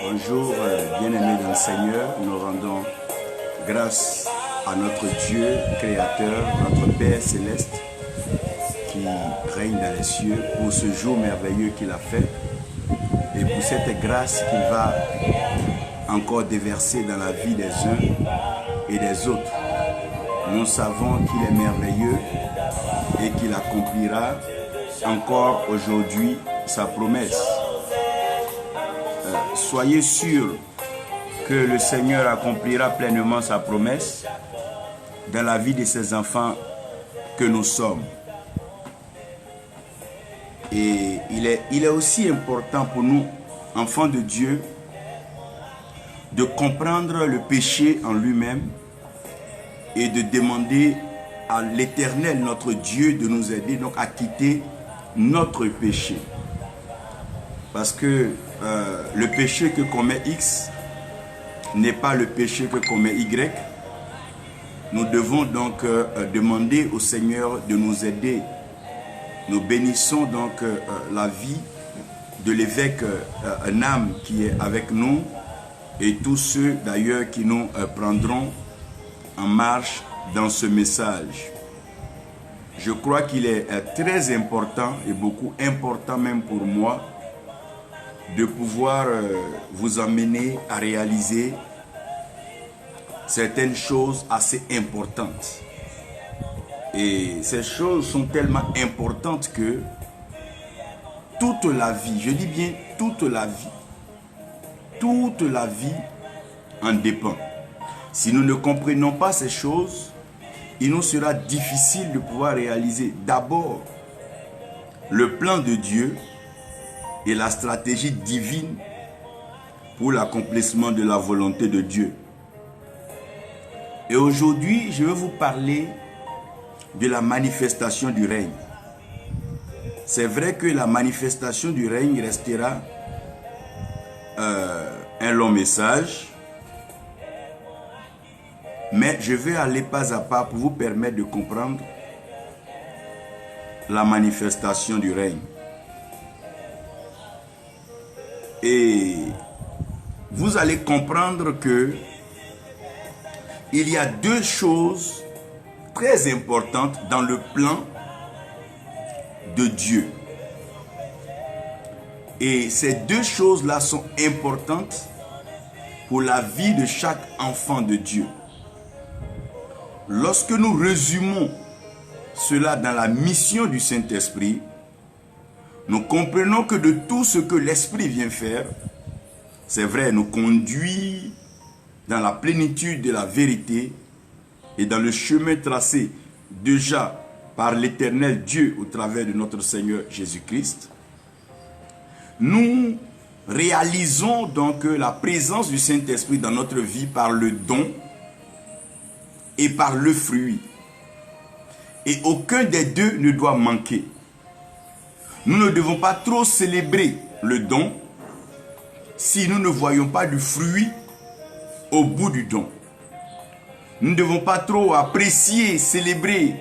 Bonjour, bien-aimés dans le Seigneur, nous rendons grâce à notre Dieu créateur, notre Père céleste, qui règne dans les cieux, pour ce jour merveilleux qu'il a fait et pour cette grâce qu'il va encore déverser dans la vie des uns et des autres. Nous savons qu'il est merveilleux et qu'il accomplira encore aujourd'hui sa promesse. Soyez sûrs que le Seigneur accomplira pleinement sa promesse dans la vie de ses enfants que nous sommes. Et il est aussi important pour nous, enfants de Dieu, de comprendre le péché en lui-même et de demander à l'Éternel, notre Dieu, de nous aider donc à quitter notre péché. Parce que le péché que commet X n'est pas le péché que commet Y. Nous devons donc demander au Seigneur de nous aider. Nous bénissons donc la vie de l'évêque Nam qui est avec nous et tous ceux d'ailleurs qui nous prendront en marche dans ce message. Je crois qu'il est très important et beaucoup important même pour moi de pouvoir vous emmener à réaliser certaines choses assez importantes. Et ces choses sont tellement importantes que toute la vie, je dis bien toute la vie en dépend. Si nous ne comprenons pas ces choses, il nous sera difficile de pouvoir réaliser d'abord le plan de Dieu et la stratégie divine pour l'accomplissement de la volonté de Dieu. Et aujourd'hui, je vais vous parler de la manifestation du règne. C'est vrai que la manifestation du règne restera un long message, mais je vais aller pas à pas pour vous permettre de comprendre la manifestation du règne. Et vous allez comprendre que il y a deux choses très importantes dans le plan de Dieu. Et ces deux choses-là sont importantes pour la vie de chaque enfant de Dieu. Lorsque nous résumons cela dans la mission du Saint-Esprit, nous comprenons que de tout ce que l'Esprit vient faire, c'est vrai, nous conduit dans la plénitude de la vérité et dans le chemin tracé déjà par l'Éternel Dieu au travers de notre Seigneur Jésus-Christ. Nous réalisons donc la présence du Saint-Esprit dans notre vie par le don et par le fruit. Et aucun des deux ne doit manquer. Nous ne devons pas trop célébrer le don si nous ne voyons pas du fruit au bout du don. Nous ne devons pas trop apprécier, célébrer,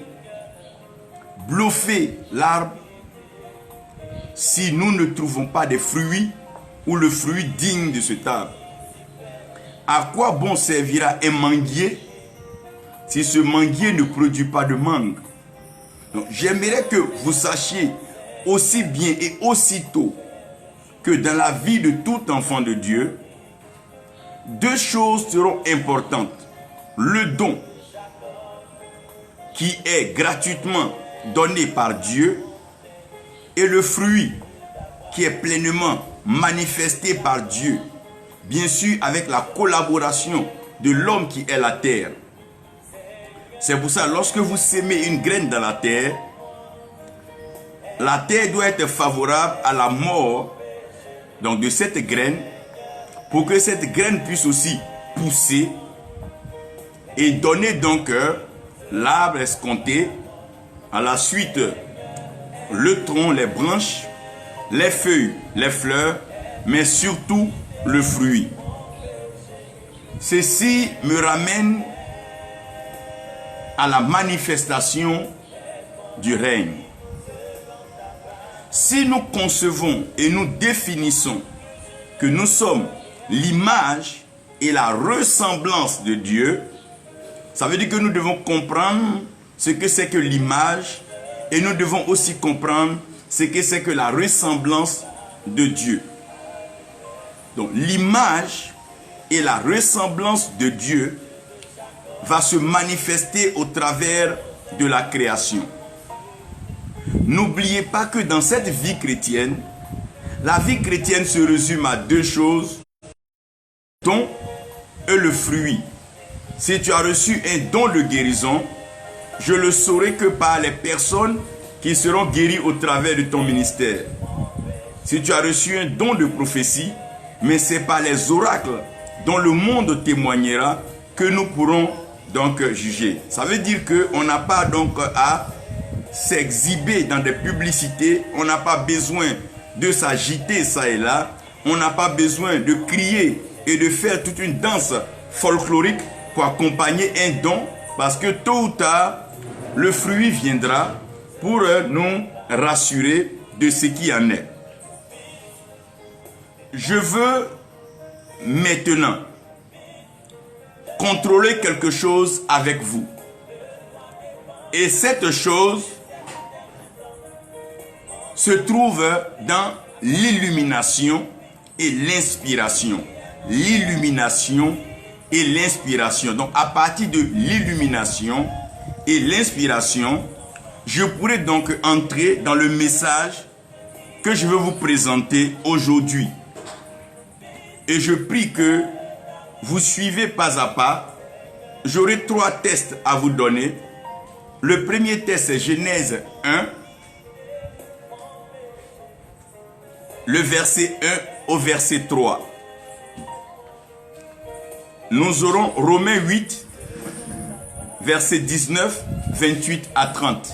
bluffer l'arbre si nous ne trouvons pas des fruits ou le fruit digne de cet arbre. À quoi bon servira un manguier si ce manguier ne produit pas de mangue? Donc j'aimerais que vous sachiez aussi bien et aussitôt que dans la vie de tout enfant de Dieu, deux choses seront importantes. Le don qui est gratuitement donné par Dieu et le fruit qui est pleinement manifesté par Dieu, bien sûr avec la collaboration de l'homme qui est la terre. C'est pour ça, lorsque vous sémez une graine dans la terre doit être favorable à la mort donc de cette graine pour que cette graine puisse aussi pousser et donner donc l'arbre escompté, à la suite le tronc, les branches, les feuilles, les fleurs, mais surtout le fruit. Ceci me ramène à la manifestation du règne. Si nous concevons et nous définissons que nous sommes l'image et la ressemblance de Dieu. Ça veut dire que nous devons comprendre ce que c'est que l'image et nous devons aussi comprendre ce que c'est que la ressemblance de Dieu. Donc l'image et la ressemblance de Dieu va se manifester au travers de la création. N'oubliez pas que dans cette vie chrétienne, la vie chrétienne se résume à deux choses, le don et le fruit. Si tu as reçu un don de guérison, je le saurai que par les personnes qui seront guéries au travers de ton ministère. Si tu as reçu un don de prophétie, mais c'est par les oracles dont le monde témoignera que nous pourrons donc juger. Ça veut dire qu'on n'a pas donc à s'exhiber dans des publicités, on n'a pas besoin de s'agiter ça et là, on n'a pas besoin de crier et de faire toute une danse folklorique pour accompagner un don, parce que tôt ou tard, le fruit viendra pour nous rassurer de ce qui en est. Je veux maintenant contrôler quelque chose avec vous. Et cette chose se trouve dans l'illumination et l'inspiration. L'illumination et l'inspiration. Donc à partir de l'illumination et l'inspiration, je pourrais donc entrer dans le message que je veux vous présenter aujourd'hui. Et je prie que vous suivez pas à pas. J'aurai 3 tests à vous donner. Le premier test, c'est Genèse 1, le verset 1 au verset 3. Nous aurons Romains 8, verset 19, 28 à 30.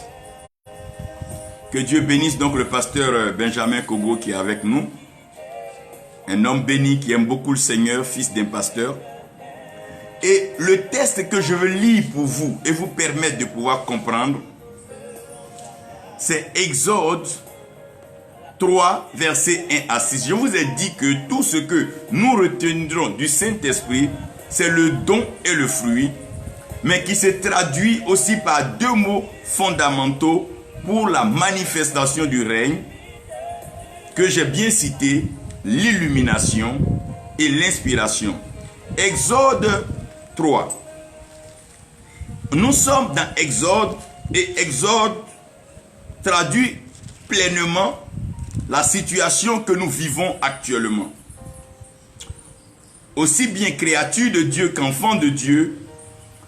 Que Dieu bénisse donc le pasteur Benjamin Kogo qui est avec nous. Un homme béni qui aime beaucoup le Seigneur, fils d'un pasteur. Et le test que je veux lire pour vous et vous permettre de pouvoir comprendre, c'est Exode 3, versets 1 à 6. Je vous ai dit que tout ce que nous retiendrons du Saint-Esprit, c'est le don et le fruit, mais qui se traduit aussi par 2 mots fondamentaux pour la manifestation du règne, que j'ai bien cité, l'illumination et l'inspiration. Exode 3. Nous sommes dans Exode et Exode traduit pleinement la situation que nous vivons actuellement. Aussi bien créatures de Dieu qu'enfants de Dieu,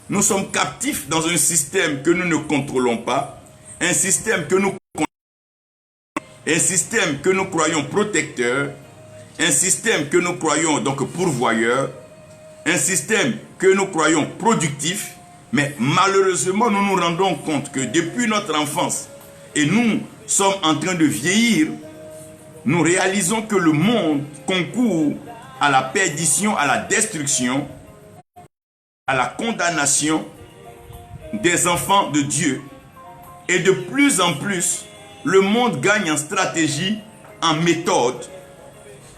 nous sommes captifs dans un système que nous ne contrôlons pas, un système que nous croyons protecteur, un système que nous croyons donc pourvoyeur, un système que nous croyons productif, mais malheureusement nous nous rendons compte que depuis notre enfance et nous sommes en train de vieillir, nous réalisons que le monde concourt à la perdition, à la destruction, à la condamnation des enfants de Dieu. Et de plus en plus, le monde gagne en stratégie, en méthode.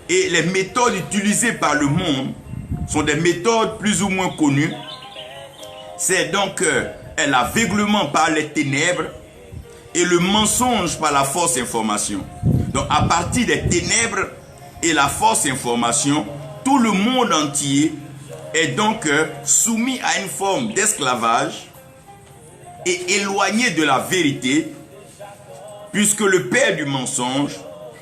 Et les méthodes utilisées par le monde sont des méthodes plus ou moins connues. C'est donc l'aveuglement par les ténèbres et le mensonge par la fausse information. Donc à partir des ténèbres et la fausse information, tout le monde entier est donc soumis à une forme d'esclavage et éloigné de la vérité, puisque le père du mensonge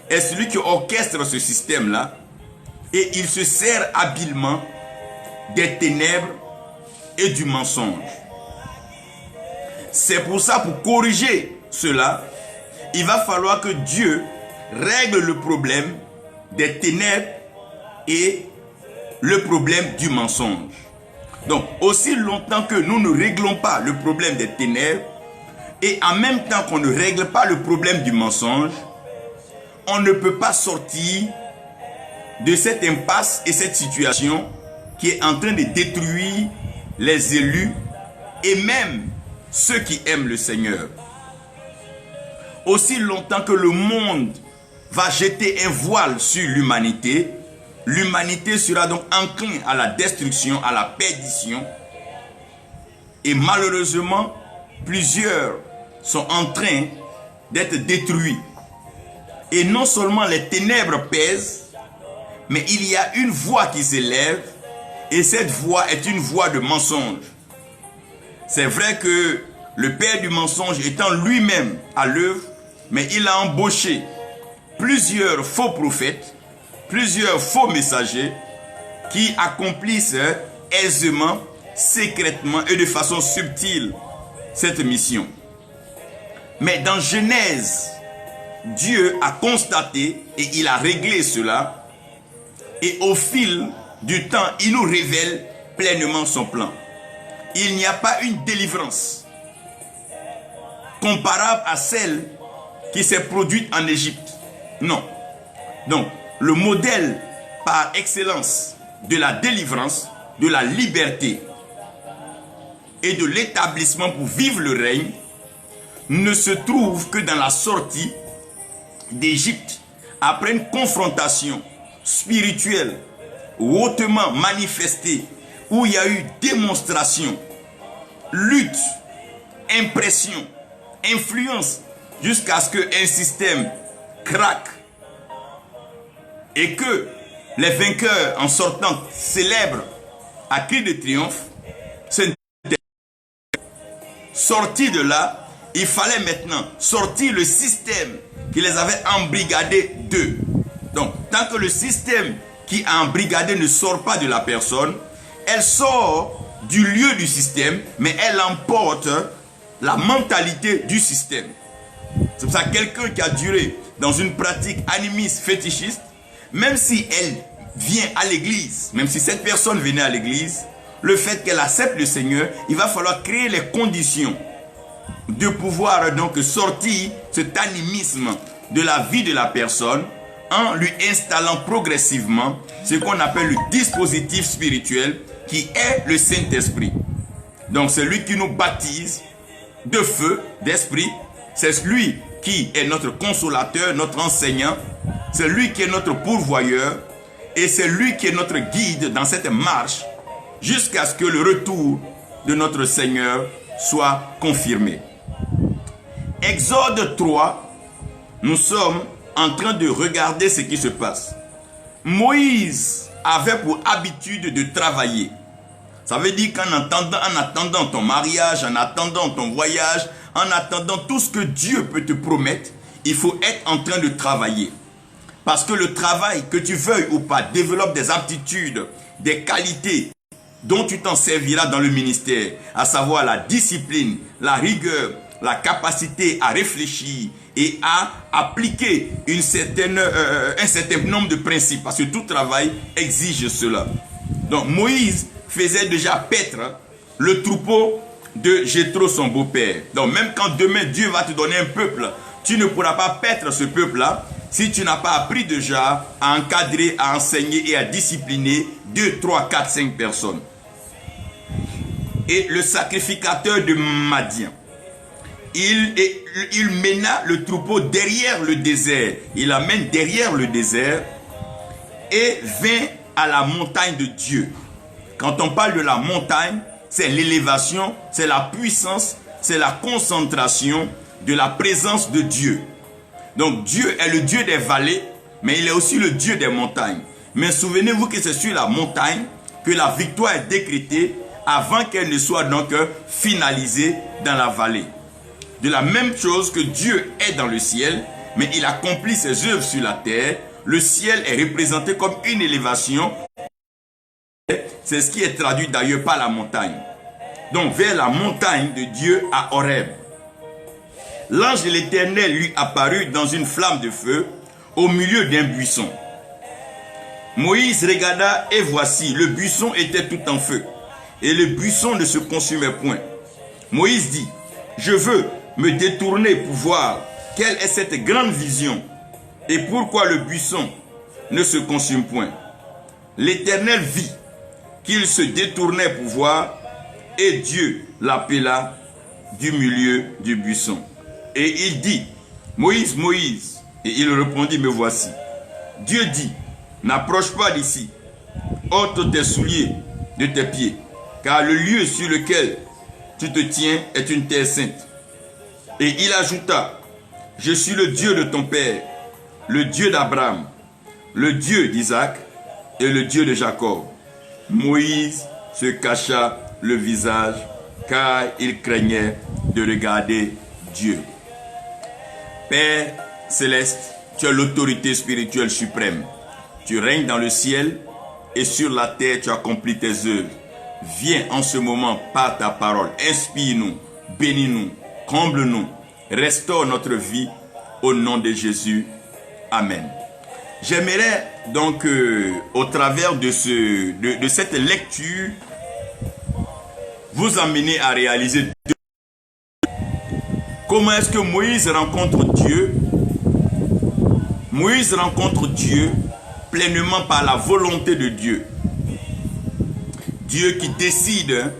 est celui qui orchestre ce système-là et il se sert habilement des ténèbres et du mensonge. C'est pour ça, pour corriger cela, il va falloir que Dieu règle le problème des ténèbres et le problème du mensonge. Donc, aussi longtemps que nous ne réglons pas le problème des ténèbres et en même temps qu'on ne règle pas le problème du mensonge, on ne peut pas sortir de cette impasse et cette situation qui est en train de détruire les élus et même ceux qui aiment le Seigneur. Aussi longtemps que le monde va jeter un voile sur l'humanité, L'humanité sera donc encline à la destruction, à la perdition. Et malheureusement, plusieurs sont en train d'être détruits. Et non seulement les ténèbres pèsent, mais il y a une voix qui s'élève, et cette voix est une voix de mensonge. C'est vrai que le père du mensonge étant lui-même à l'œuvre, mais il a embauché plusieurs faux prophètes, plusieurs faux messagers qui accomplissent aisément, secrètement et de façon subtile cette mission. Mais dans Genèse, Dieu a constaté et il a réglé cela, et au fil du temps, il nous révèle pleinement son plan. Il n'y a pas une délivrance comparable à celle qui s'est produite en Égypte. Non. Donc, le modèle par excellence de la délivrance, de la liberté et de l'établissement pour vivre le règne ne se trouve que dans la sortie d'Égypte après une confrontation spirituelle hautement manifestée où il y a eu démonstration, lutte, impression, influence jusqu'à ce qu'un système craque et que les vainqueurs en sortant célèbrent à cri de triomphe. Sortis de là, il fallait maintenant sortir le système qui les avait embrigadés d'eux. Donc, tant que le système qui a embrigadé ne sort pas de la personne, elle sort du lieu du système, mais elle emporte la mentalité du système. C'est pour ça que quelqu'un qui a duré dans une pratique animiste, fétichiste, même si elle vient à l'église, même si cette personne venait à l'église, le fait qu'elle accepte le Seigneur, il va falloir créer les conditions de pouvoir donc sortir cet animisme de la vie de la personne en lui installant progressivement ce qu'on appelle le dispositif spirituel qui est le Saint-Esprit. Donc c'est lui qui nous baptise de feu, d'esprit. C'est lui qui est notre consolateur, notre enseignant. C'est lui qui est notre pourvoyeur. Et c'est lui qui est notre guide dans cette marche jusqu'à ce que le retour de notre Seigneur soit confirmé. Exode 3, nous sommes en train de regarder ce qui se passe. Moïse avait pour habitude de travailler. Ça veut dire qu'en attendant ton mariage, en attendant ton voyage, en attendant tout ce que Dieu peut te promettre, il faut être en train de travailler. Parce que le travail, que tu veuilles ou pas, développe des aptitudes, des qualités dont tu t'en serviras dans le ministère, à savoir la discipline, la rigueur, la capacité à réfléchir et à appliquer un certain nombre de principes, parce que tout travail exige cela. Donc Moïse faisait déjà paître le troupeau de Jéthro, son beau-père. Donc même quand demain Dieu va te donner un peuple, tu ne pourras pas paître ce peuple-là si tu n'as pas appris déjà à encadrer, à enseigner et à discipliner 2, 3, 4, 5 personnes. Et le sacrificateur de Madian, il mena le troupeau derrière le désert. Il l'amène derrière le désert et vint à la montagne de Dieu. Quand on parle de la montagne, c'est l'élévation, c'est la puissance, c'est la concentration de la présence de Dieu. Donc Dieu est le Dieu des vallées, mais il est aussi le Dieu des montagnes. Mais souvenez-vous que c'est sur la montagne que la victoire est décrétée avant qu'elle ne soit donc finalisée dans la vallée. De la même chose que Dieu est dans le ciel, mais il accomplit ses œuvres sur la terre. Le ciel est représenté comme une élévation. C'est ce qui est traduit d'ailleurs par la montagne. Donc vers la montagne de Dieu à Horeb. L'ange de l'Éternel lui apparut dans une flamme de feu au milieu d'un buisson. Moïse regarda et voici, le buisson était tout en feu et le buisson ne se consumait point. Moïse dit, je veux me détourner pour voir quelle est cette grande vision et pourquoi le buisson ne se consume point. L'Éternel vit qu'il se détournait pour voir et Dieu l'appela du milieu du buisson. Et il dit, Moïse, Moïse. Et il répondit, me voici. Dieu dit, n'approche pas d'ici. Ôte tes souliers de tes pieds, car le lieu sur lequel tu te tiens est une terre sainte. Et il ajouta, je suis le Dieu de ton père, le Dieu d'Abraham, le Dieu d'Isaac et le Dieu de Jacob. Moïse se cacha le visage, car il craignait de regarder Dieu. Père céleste, tu as l'autorité spirituelle suprême. Tu règnes dans le ciel et sur la terre tu accomplis tes œuvres. Viens en ce moment par ta parole. Inspire-nous, bénis-nous, comble-nous, restaure notre vie au nom de Jésus. Amen. J'aimerais donc au travers de cette lecture vous amener à réaliser comment est-ce que Moïse rencontre Dieu. Moïse rencontre Dieu pleinement par la volonté de Dieu. Dieu qui décide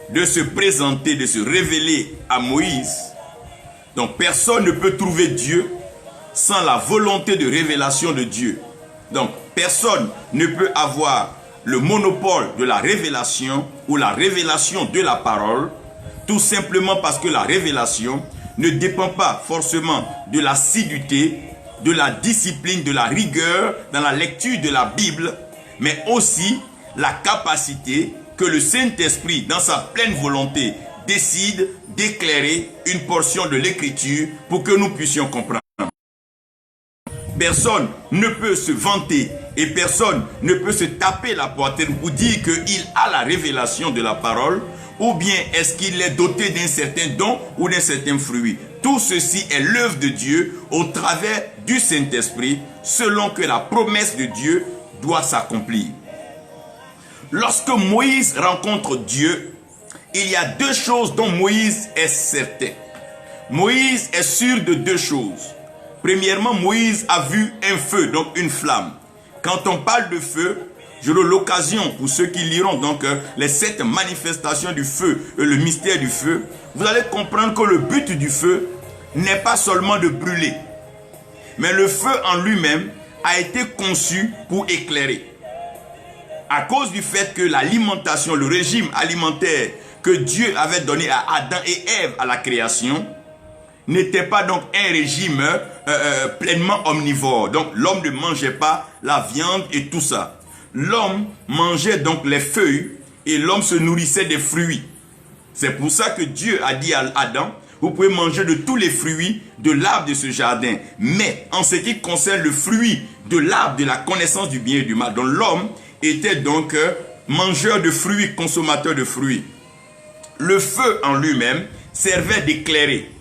de se présenter, de se révéler à Moïse. Donc personne ne peut trouver Dieu sans la volonté de révélation de Dieu. Donc personne ne peut avoir le monopole de la révélation ou la révélation de la parole, tout simplement parce que la révélation ne dépend pas forcément de l'assiduité, de la discipline, de la rigueur dans la lecture de la Bible, mais aussi la capacité que le Saint-Esprit, dans sa pleine volonté, décide d'éclairer une portion de l'Écriture pour que nous puissions comprendre. Personne ne peut se vanter et personne ne peut se taper la poitrine pour dire qu'il a la révélation de la parole, ou bien est-ce qu'il est doté d'un certain don ou d'un certain fruit. Tout ceci est l'œuvre de Dieu au travers du Saint-Esprit, selon que la promesse de Dieu doit s'accomplir. Lorsque Moïse rencontre Dieu, il y a deux choses dont Moïse est certain. Moïse est sûr de deux choses. Premièrement, Moïse a vu un feu, donc une flamme. Quand on parle de feu, j'aurai l'occasion, pour ceux qui liront donc les 7 manifestations du feu et le mystère du feu, vous allez comprendre que le but du feu n'est pas seulement de brûler, mais le feu en lui-même a été conçu pour éclairer. À cause du fait que l'alimentation, le régime alimentaire que Dieu avait donné à Adam et Ève à la création, n'était pas donc un régime pleinement omnivore. Donc l'homme ne mangeait pas la viande et tout ça. L'homme mangeait donc les feuilles et l'homme se nourrissait des fruits. C'est pour ça que Dieu a dit à Adam, vous pouvez manger de tous les fruits de l'arbre de ce jardin. Mais en ce qui concerne le fruit de l'arbre de la connaissance du bien et du mal, donc l'homme était donc mangeur de fruits, consommateur de fruits. Le feu en lui-même servait d'éclairer.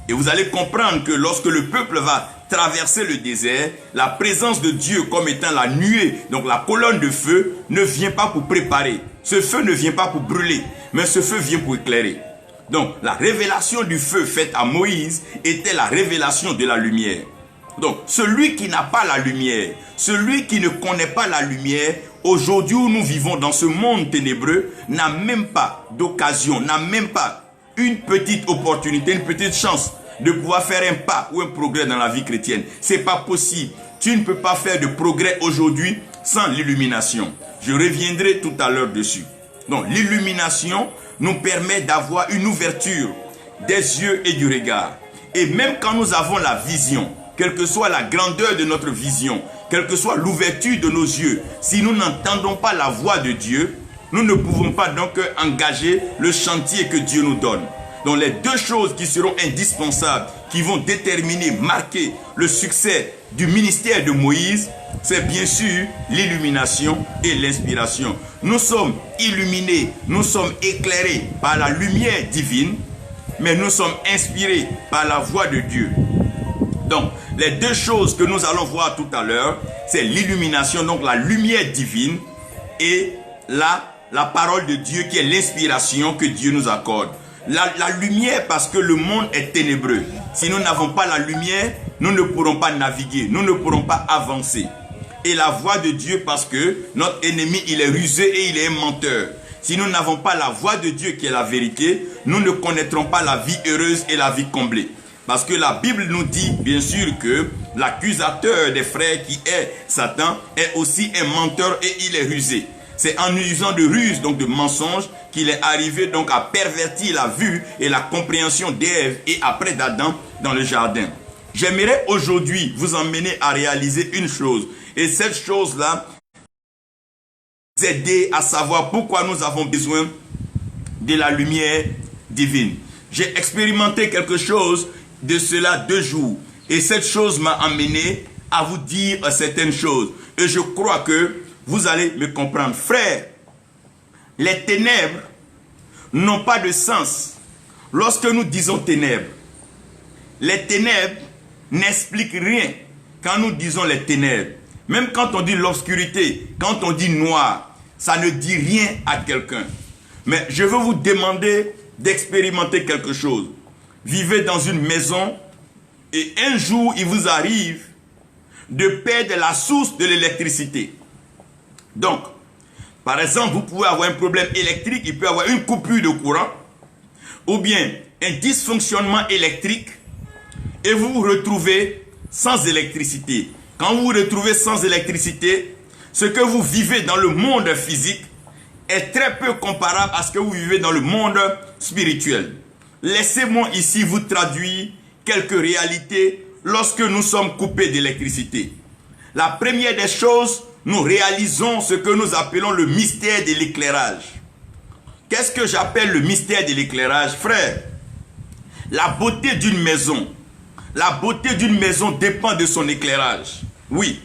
Et vous allez comprendre que lorsque le peuple va traverser le désert, la présence de Dieu comme étant la nuée, donc la colonne de feu, ne vient pas pour préparer. Ce feu ne vient pas pour brûler, mais ce feu vient pour éclairer. Donc la révélation du feu faite à Moïse était la révélation de la lumière. Donc celui qui n'a pas la lumière, celui qui ne connaît pas la lumière, aujourd'hui où nous vivons dans ce monde ténébreux, n'a même pas d'occasion, n'a même pas une petite opportunité, une petite chance de pouvoir faire un pas ou un progrès dans la vie chrétienne. C'est pas possible. Tu ne peux pas faire de progrès aujourd'hui sans l'illumination. Je reviendrai tout à l'heure dessus. Donc l'illumination nous permet d'avoir une ouverture des yeux et du regard. Et même quand nous avons la vision, quelle que soit la grandeur de notre vision, quelle que soit l'ouverture de nos yeux, si nous n'entendons pas la voix de Dieu, nous ne pouvons pas donc engager le chantier que Dieu nous donne. Donc les deux choses qui seront indispensables, qui vont déterminer, marquer le succès du ministère de Moïse, c'est bien sûr l'illumination et l'inspiration. Nous sommes illuminés, nous sommes éclairés par la lumière divine, mais nous sommes inspirés par la voix de Dieu. Donc, les deux choses que nous allons voir tout à l'heure, c'est l'illumination, donc la lumière divine, et la parole de Dieu qui est l'inspiration que Dieu nous accorde. La lumière parce que le monde est ténébreux. Si nous n'avons pas la lumière, nous ne pourrons pas naviguer, nous ne pourrons pas avancer. Et la voix de Dieu parce que notre ennemi, il est rusé et il est un menteur. Si nous n'avons pas la voix de Dieu qui est la vérité, nous ne connaîtrons pas la vie heureuse et la vie comblée. Parce que la Bible nous dit bien sûr que L'accusateur des frères qui est Satan est aussi un menteur et il est rusé. C'est en usant de ruse, donc de mensonges, qu'il est arrivé donc à pervertir la vue et la compréhension d'Ève et après d'Adam dans le jardin. J'aimerais aujourd'hui vous emmener à réaliser une chose. Et cette chose-là, vous aider à savoir pourquoi nous avons besoin de la lumière divine. J'ai expérimenté quelque chose de cela 2 jours. Et cette chose m'a amené à vous dire certaines choses. Et je crois que vous allez me comprendre. Frère, les ténèbres n'ont pas de sens. Lorsque nous disons ténèbres, les ténèbres n'expliquent rien quand nous disons les ténèbres. Même quand on dit l'obscurité, quand on dit noir, ça ne dit rien à quelqu'un. Mais je veux vous demander d'expérimenter quelque chose. Vivez dans une maison et un jour il vous arrive de perdre la source de l'électricité. Donc, par exemple, vous pouvez avoir un problème électrique, il peut y avoir une coupure de courant ou bien un dysfonctionnement électrique et vous vous retrouvez sans électricité. Quand vous vous retrouvez sans électricité, ce que vous vivez dans le monde physique est très peu comparable à ce que vous vivez dans le monde spirituel. Laissez-moi ici vous traduire quelques réalités lorsque nous sommes coupés d'électricité. La première des choses, nous réalisons ce que nous appelons le mystère de l'éclairage. Qu'est-ce que j'appelle le mystère de l'éclairage, frère? La beauté d'une maison. La beauté d'une maison dépend de son éclairage. Oui.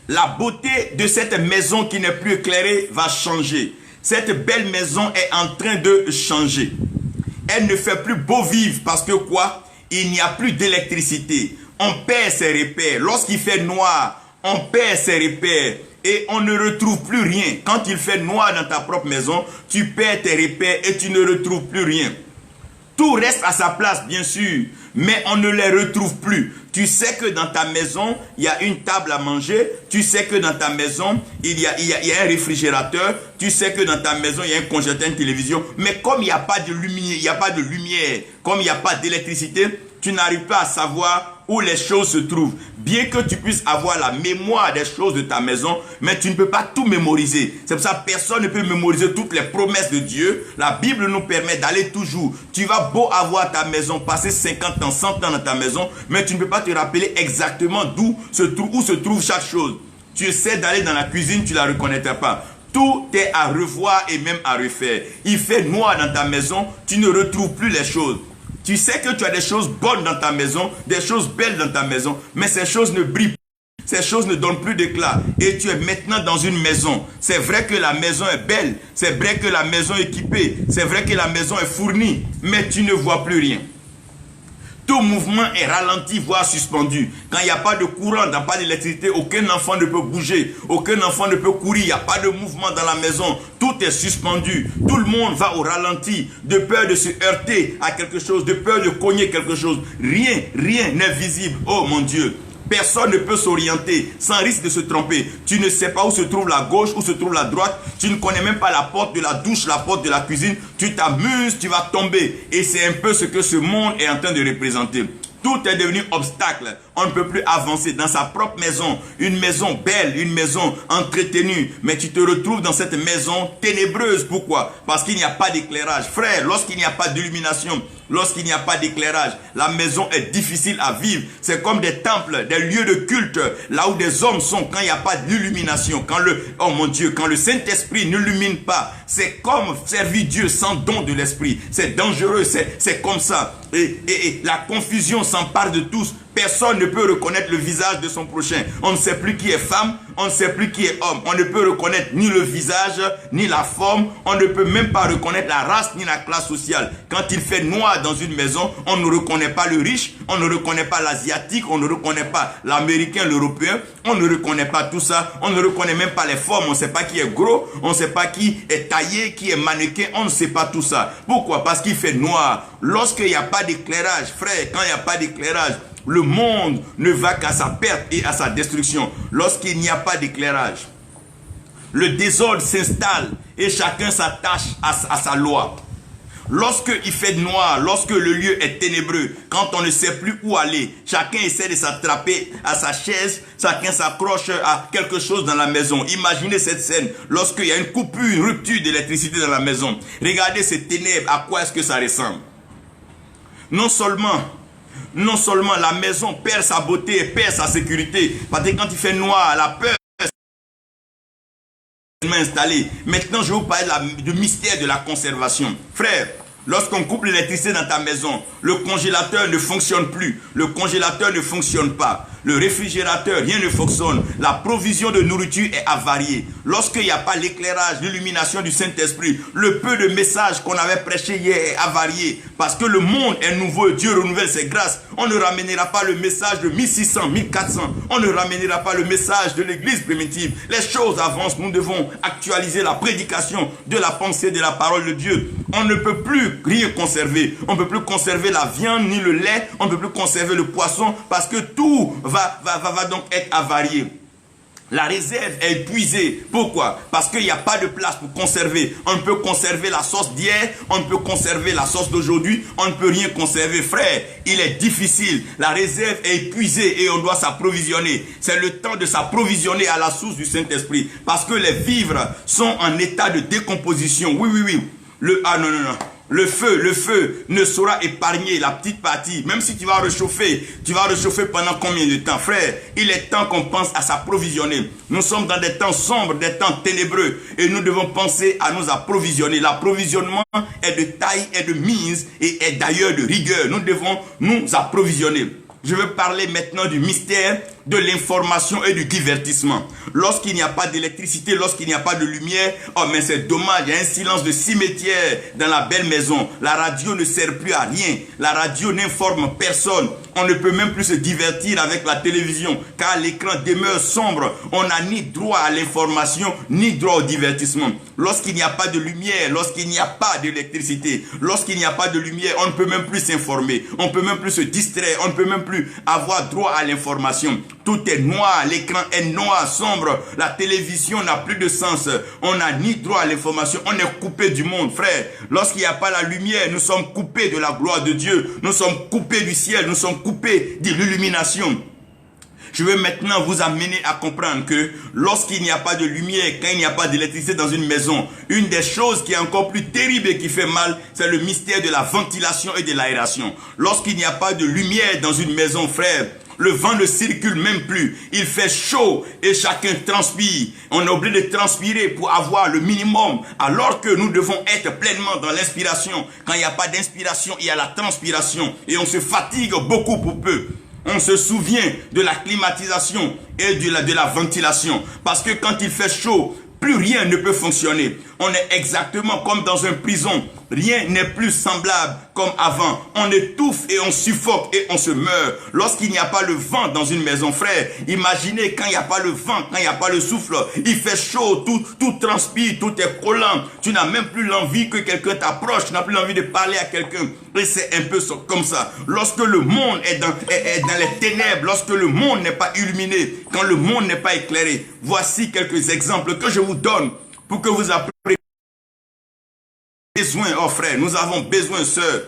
La beauté de cette maison qui n'est plus éclairée va changer. Cette belle maison est en train de changer. Elle ne fait plus beau vivre parce que quoi? Il n'y a plus d'électricité. On perd ses repères. Lorsqu'il fait noir, on perd ses repères et on ne retrouve plus rien. Quand il fait noir dans ta propre maison, tu perds tes repères et tu ne retrouves plus rien. Tout reste à sa place, bien sûr, mais on ne les retrouve plus. Tu sais que dans ta maison, il y a une table à manger. Tu sais que dans ta maison, il y a un réfrigérateur. Tu sais que dans ta maison, il y a un congélateur, une télévision. Mais comme il n'y a pas de lumière, comme il n'y a pas d'électricité, tu n'arrives pas à savoir où les choses se trouvent. Bien que tu puisses avoir la mémoire des choses de ta maison, mais tu ne peux pas tout mémoriser. C'est pour ça que personne ne peut mémoriser toutes les promesses de Dieu. La Bible nous permet d'aller toujours. Tu vas beau avoir ta maison, passer 50 ans, 100 ans dans ta maison, mais tu ne peux pas te rappeler exactement où se trouve chaque chose. Tu essaies d'aller dans la cuisine, tu ne la reconnaîtras pas. Tout est à revoir et même à refaire. Il fait noir dans ta maison, tu ne retrouves plus les choses. Tu sais que tu as des choses bonnes dans ta maison, des choses belles dans ta maison, mais ces choses ne brillent pas. Ces choses ne donnent plus d'éclat. Et tu es maintenant dans une maison. C'est vrai que la maison est belle. C'est vrai que la maison est équipée. C'est vrai que la maison est fournie. Mais tu ne vois plus rien. Tout mouvement est ralenti, voire suspendu. Quand il n'y a pas de courant, il n'y a pas d'électricité, aucun enfant ne peut bouger, aucun enfant ne peut courir, il n'y a pas de mouvement dans la maison. Tout est suspendu. Tout le monde va au ralenti, de peur de se heurter à quelque chose, de peur de cogner quelque chose. Rien n'est visible. Oh mon Dieu! Personne ne peut s'orienter sans risque de se tromper. Tu ne sais pas où se trouve la gauche, où se trouve la droite. Tu ne connais même pas la porte de la douche, la porte de la cuisine. Tu t'amuses, tu vas tomber. Et c'est un peu ce que ce monde est en train de représenter. Tout est devenu obstacle. On ne peut plus avancer dans sa propre maison. Une maison belle, une maison entretenue. Mais tu te retrouves dans cette maison ténébreuse. Pourquoi? Parce qu'il n'y a pas d'éclairage. Frère, lorsqu'il n'y a pas d'illumination, lorsqu'il n'y a pas d'éclairage, la maison est difficile à vivre. C'est comme des temples, des lieux de culte, là où des hommes sont quand il n'y a pas d'illumination. Oh mon Dieu, quand le Saint-Esprit n'illumine pas, c'est comme servir Dieu sans don de l'Esprit. C'est dangereux, c'est comme ça. Et la confusion s'empare de tous. Personne ne peut reconnaître le visage de son prochain. On ne sait plus qui est femme, on ne sait plus qui est homme. On ne peut reconnaître ni le visage, ni la forme. On ne peut même pas reconnaître la race, ni la classe sociale. Quand il fait noir dans une maison, on ne reconnaît pas le riche, on ne reconnaît pas l'asiatique, on ne reconnaît pas l'américain, l'européen. On ne reconnaît pas tout ça. On ne reconnaît même pas les formes. On ne sait pas qui est gros, on ne sait pas qui est taillé, qui est mannequin. On ne sait pas tout ça. Pourquoi? Parce qu'il fait noir. Lorsqu'il n'y a pas d'éclairage, frère, quand il n'y a pas d'éclairage, le monde ne va qu'à sa perte et à sa destruction. Lorsqu'il n'y a pas d'éclairage, le désordre s'installe et chacun s'attache à sa loi. Lorsqu'il fait noir, lorsque le lieu est ténébreux, quand on ne sait plus où aller, chacun essaie de s'attraper à sa chaise, chacun s'accroche à quelque chose dans la maison. Imaginez cette scène lorsqu'il y a une coupure, une rupture d'électricité dans la maison. Regardez ces ténèbres, à quoi est-ce que ça ressemble? Non seulement la maison perd sa beauté et perd sa sécurité, parce que quand il fait noir, la peur installé. Maintenant, je vais vous parler du mystère de la conservation. Frère, lorsqu'on coupe l'électricité dans ta maison, le congélateur ne fonctionne plus. Le congélateur ne fonctionne pas. Le réfrigérateur, rien ne fonctionne. La provision de nourriture est avariée. Lorsqu'il n'y a pas l'éclairage, l'illumination du Saint-Esprit, le peu de messages qu'on avait prêché hier est avarié. Parce que le monde est nouveau, Dieu renouvelle ses grâces. On ne ramènera pas le message de 1600, 1400. On ne ramènera pas le message de l'église primitive. Les choses avancent. Nous devons actualiser la prédication de la pensée de la parole de Dieu. On ne peut plus rien conserver. On ne peut plus conserver la viande ni le lait. On ne peut plus conserver le poisson parce que tout va donc être avarié. La réserve est épuisée. Pourquoi? Parce qu'il n'y a pas de place pour conserver. On ne peut conserver la sauce d'hier, on ne peut conserver la sauce d'aujourd'hui, on ne peut rien conserver. Frère, il est difficile. La réserve est épuisée et on doit s'approvisionner. C'est le temps de s'approvisionner à la source du Saint-Esprit. Parce que les vivres sont en état de décomposition. Oui. Non. Le feu ne saura épargner la petite partie. Même si tu vas réchauffer pendant combien de temps? Frère, il est temps qu'on pense à s'approvisionner. Nous sommes dans des temps sombres, des temps ténébreux. Et nous devons penser à nous approvisionner. L'approvisionnement est de taille, est de mise et est d'ailleurs de rigueur. Nous devons nous approvisionner. Je veux parler maintenant du mystère de l'information et du divertissement. Lorsqu'il n'y a pas d'électricité, lorsqu'il n'y a pas de lumière, oh mais c'est dommage, il y a un silence de cimetière dans la belle maison. La radio ne sert plus à rien. La radio n'informe personne. On ne peut même plus se divertir avec la télévision car l'écran demeure sombre. On n'a ni droit à l'information, ni droit au divertissement. Lorsqu'il n'y a pas de lumière, lorsqu'il n'y a pas d'électricité, lorsqu'il n'y a pas de lumière, on ne peut même plus s'informer. On ne peut même plus se distraire. On ne peut même plus avoir droit à l'information. Tout est noir, l'écran est noir, sombre, la télévision n'a plus de sens, on n'a ni droit à l'information, on est coupé du monde, frère. Lorsqu'il n'y a pas la lumière, nous sommes coupés de la gloire de Dieu, nous sommes coupés du ciel, nous sommes coupés de l'illumination. Je veux maintenant vous amener à comprendre que lorsqu'il n'y a pas de lumière, quand il n'y a pas d'électricité dans une maison, une des choses qui est encore plus terrible et qui fait mal, c'est le mystère de la ventilation et de l'aération. Lorsqu'il n'y a pas de lumière dans une maison, frère, le vent ne circule même plus. Il fait chaud et chacun transpire. On est obligé de transpirer pour avoir le minimum. Alors que nous devons être pleinement dans l'inspiration. Quand il n'y a pas d'inspiration, il y a la transpiration. Et on se fatigue beaucoup pour peu. On se souvient de la climatisation et de la ventilation. Parce que quand il fait chaud, plus rien ne peut fonctionner. On est exactement comme dans une prison. Rien n'est plus semblable comme avant. On étouffe et on suffoque et on se meurt. Lorsqu'il n'y a pas le vent dans une maison, frère, imaginez quand il n'y a pas le vent, quand il n'y a pas le souffle, il fait chaud, tout transpire, tout est collant. Tu n'as même plus l'envie que quelqu'un t'approche, tu n'as plus l'envie de parler à quelqu'un. Et c'est un peu comme ça. Lorsque le monde est dans les ténèbres, lorsque le monde n'est pas illuminé, quand le monde n'est pas éclairé, voici quelques exemples que je vous donne pour que vous appreniez. Oh frère, nous avons besoin, sœur.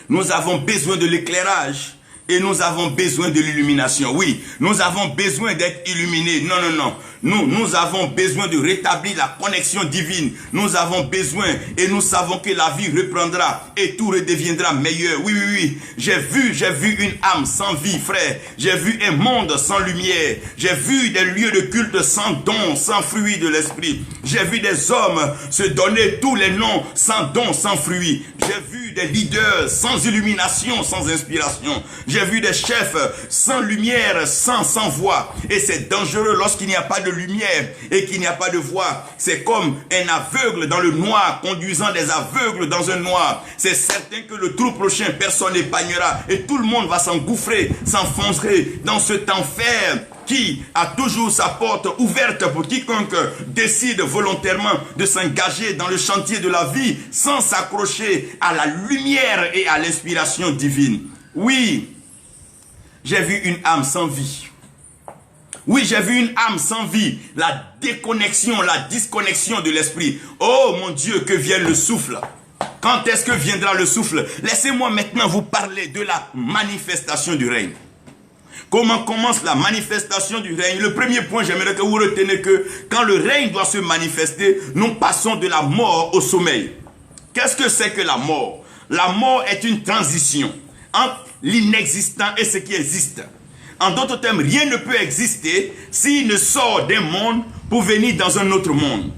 Nous avons besoin de l'éclairage et nous avons besoin de l'illumination. Oui, nous avons besoin d'être illuminés. Non. Nous avons besoin de rétablir la connexion divine. Nous avons besoin et nous savons que la vie reprendra et tout redeviendra meilleur. Oui. J'ai vu une âme sans vie, frère. J'ai vu un monde sans lumière. J'ai vu des lieux de culte sans don, sans fruit de l'esprit. J'ai vu des hommes se donner tous les noms sans don, sans fruit. J'ai vu des leaders sans illumination, sans inspiration. J'ai vu des chefs sans lumière, sans voix. Et c'est dangereux lorsqu'il n'y a pas de lumière et qu'il n'y a pas de voix. C'est comme un aveugle dans le noir conduisant des aveugles dans un noir. C'est certain que le trou prochain, personne n'épargnera et tout le monde va s'engouffrer, s'enfoncer dans cet enfer qui a toujours sa porte ouverte pour quiconque décide volontairement de s'engager dans le chantier de la vie sans s'accrocher à la lumière et à l'inspiration divine. Oui, j'ai vu une âme sans vie. Oui, j'ai vu une âme sans vie. La déconnexion, la disconnexion de l'esprit. Oh mon Dieu, que vienne le souffle. Quand est-ce que viendra le souffle? Laissez-moi maintenant vous parler de la manifestation du règne. Comment commence la manifestation du règne? Le premier point, j'aimerais que vous reteniez que quand le règne doit se manifester, nous passons de la mort au sommeil. Qu'est-ce que c'est que la mort? La mort est une transition entre l'inexistant et ce qui existe. En d'autres termes, rien ne peut exister s'il ne sort d'un monde pour venir dans un autre monde.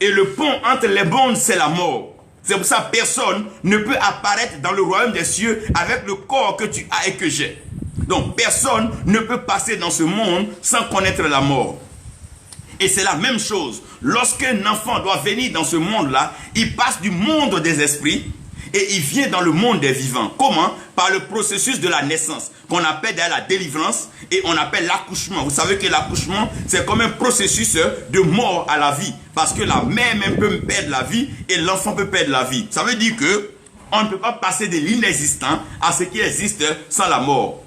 Et le pont entre les mondes, c'est la mort. C'est pour ça que personne ne peut apparaître dans le royaume des cieux avec le corps que tu as et que j'ai. Donc personne ne peut passer dans ce monde sans connaître la mort. Et c'est la même chose. Lorsqu'un enfant doit venir dans ce monde-là, il passe du monde des esprits et il vient dans le monde des vivants. Comment? Par le processus de la naissance, qu'on appelle d'ailleurs la délivrance et on appelle l'accouchement. Vous savez que l'accouchement, c'est comme un processus de mort à la vie. Parce que la mère même peut perdre la vie et l'enfant peut perdre la vie. Ça veut dire que on ne peut pas passer de l'inexistant à ce qui existe sans la mort.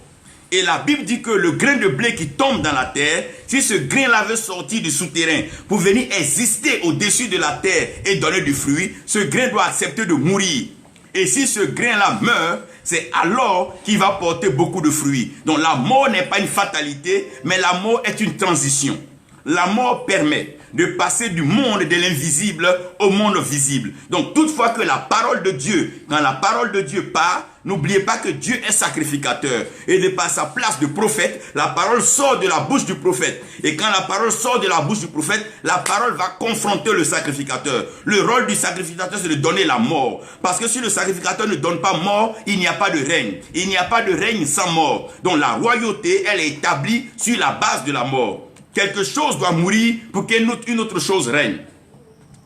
Et la Bible dit que le grain de blé qui tombe dans la terre, si ce grain-là veut sortir du souterrain pour venir exister au-dessus de la terre et donner du fruit, ce grain doit accepter de mourir. Et si ce grain-là meurt, c'est alors qu'il va porter beaucoup de fruits. Donc la mort n'est pas une fatalité, mais la mort est une transition. La mort permet de passer du monde de l'invisible au monde visible. Donc toutefois que la parole de Dieu, quand la parole de Dieu part, n'oubliez pas que Dieu est sacrificateur. Et de par sa place de prophète, la parole sort de la bouche du prophète. Et quand la parole sort de la bouche du prophète, la parole va confronter le sacrificateur. Le rôle du sacrificateur, c'est de donner la mort. Parce que si le sacrificateur ne donne pas mort, il n'y a pas de règne. Il n'y a pas de règne sans mort. Donc la royauté, elle est établie sur la base de la mort. Quelque chose doit mourir pour qu'une autre chose règne.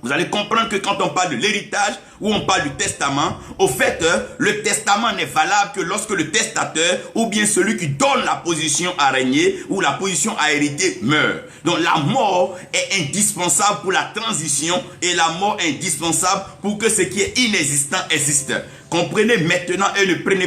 Vous allez comprendre que quand on parle de l'héritage ou on parle du testament, au fait, le testament n'est valable que lorsque le testateur ou bien celui qui donne la position à régner ou la position à hériter meurt. Donc la mort est indispensable pour la transition et la mort est indispensable pour que ce qui est inexistant existe. Comprenez maintenant et ne prenez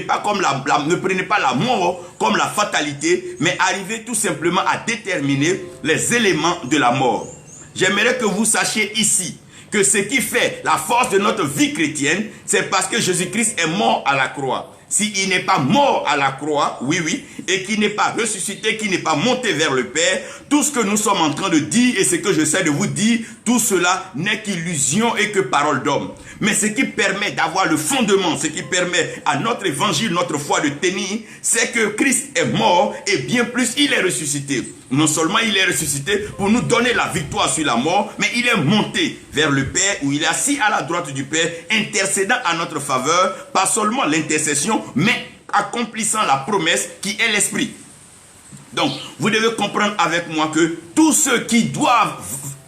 pas la mort comme la fatalité, mais arrivez tout simplement à déterminer les éléments de la mort. J'aimerais que vous sachiez ici que ce qui fait la force de notre vie chrétienne, c'est parce que Jésus-Christ est mort à la croix. S'il n'est pas mort à la croix, oui, et qu'il n'est pas ressuscité, qu'il n'est pas monté vers le Père, tout ce que nous sommes en train de dire et ce que j'essaie de vous dire, tout cela n'est qu'illusion et que parole d'homme. Mais ce qui permet d'avoir le fondement, ce qui permet à notre évangile, notre foi de tenir, c'est que Christ est mort et bien plus, il est ressuscité. Non seulement il est ressuscité pour nous donner la victoire sur la mort, mais il est monté vers le Père où il est assis à la droite du Père, intercédant à notre faveur, pas seulement l'intercession, mais accomplissant la promesse qui est l'Esprit. Donc, vous devez comprendre avec moi que tous ceux qui doivent